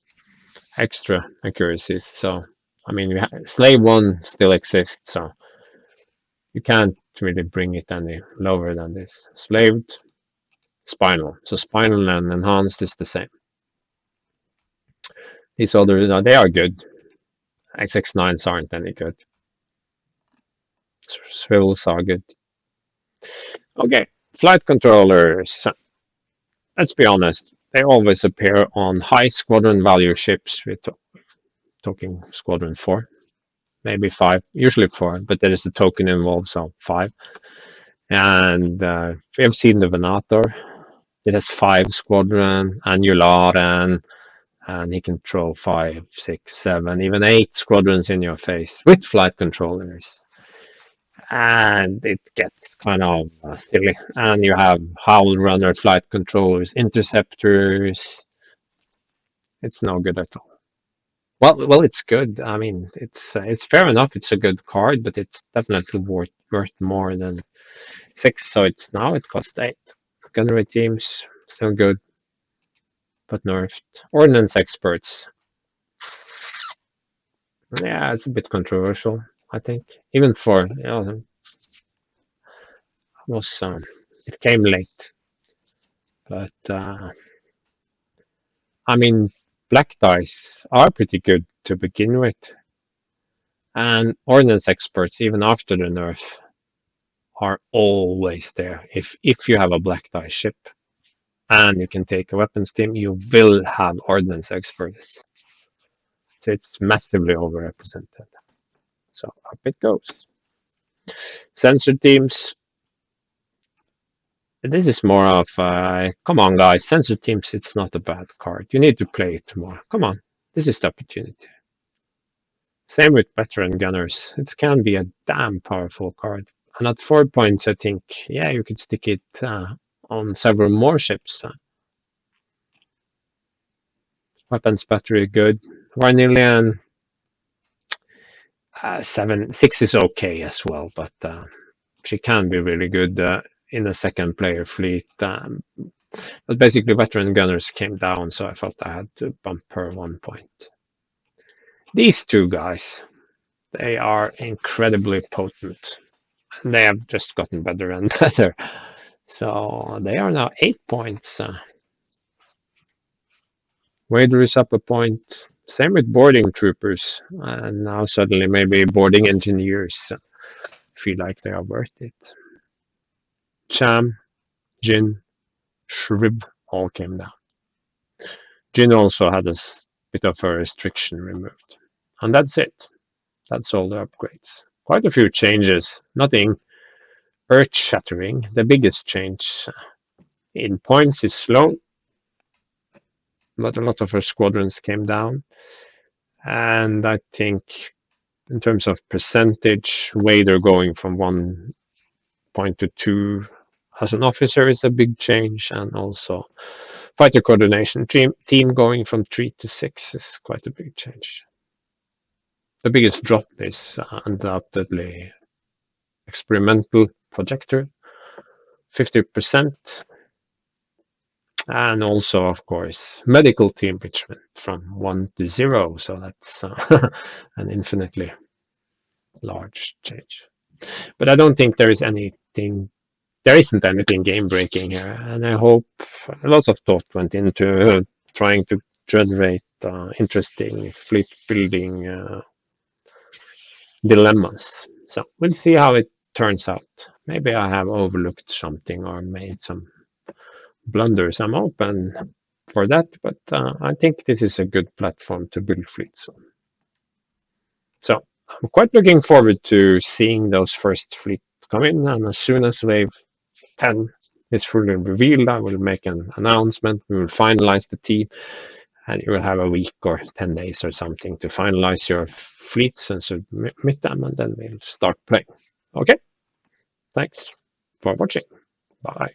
extra accuracies. So, I mean, Slave 1 still exists, so you can't really bring it any lower than this. Slaved spinal. So spinal and enhanced is the same. These others, they are good. XX9s aren't any good. Swivels are good. Okay, flight controllers. Let's be honest. They always appear on high squadron value ships. We're talking squadron 4, maybe 5, usually 4, but there is a token involved, so 5. And we have seen the Venator. It has 5 squadron, Annularen, and he can throw 5, 6, 7, even 8 squadrons in your face with flight controllers. And it gets kind of silly. And you have Howl Runner flight controllers, interceptors. It's no good at all. Well, it's good. I mean, it's fair enough. It's a good card, but it's definitely worth more than 6. So it's now it costs 8. Gunnery teams still good, but nerfed. Ordnance experts. Yeah, it's a bit controversial. I think even for was it came late, but I mean, black dice are pretty good to begin with, and ordnance experts even after the nerf are always there. If you have a black die ship and you can take a weapons team, you will have ordnance experts. So it's massively overrepresented. So up it goes. Sensor teams. This is more of come on guys, sensor teams. It's not a bad card. You need to play it more. Come on, this is the opportunity. Same with veteran gunners. It can be a damn powerful card. And at 4 points, I think, yeah, you could stick it on several more ships. Weapons battery good. Varnillian 6 is okay as well, but she can be really good in a second player fleet. But basically, veteran gunners came down, so I felt I had to bump her 1 point. These two guys, they are incredibly potent. They have just gotten better and better. So they are now 8 points. Wader is up a point. Same with boarding troopers. And now suddenly maybe boarding engineers feel like they are worth it. Cham, Jin, Shrib all came down. Jin also had a bit of a restriction removed. And that's it. That's all the upgrades. Quite a few changes. Nothing earth-shattering. The biggest change in points is slow, but a lot of her squadrons came down. And I think in terms of percentage, Wader going from 1 point to 2 as an officer is a big change, and also fighter coordination team going from 3 to 6 is quite a big change. The biggest drop is undoubtedly experimental projector, 50%, and also, of course, medical team enrichment from 1 to 0. So that's an infinitely large change. But I don't think there isn't anything game breaking here, and I hope lots of thought went into trying to generate interesting fleet building dilemmas. So we'll see how it turns out. Maybe I have overlooked something or made some blunders. I'm open for that, but I think this is a good platform to build fleets on. So I'm quite looking forward to seeing those first fleets come in, and as soon as wave 10 is fully revealed, I will make an announcement. We will finalize the team, and you will have a week or 10 days or something to finalize your fleets and submit them, and then we'll start playing. Okay, thanks for watching. Bye.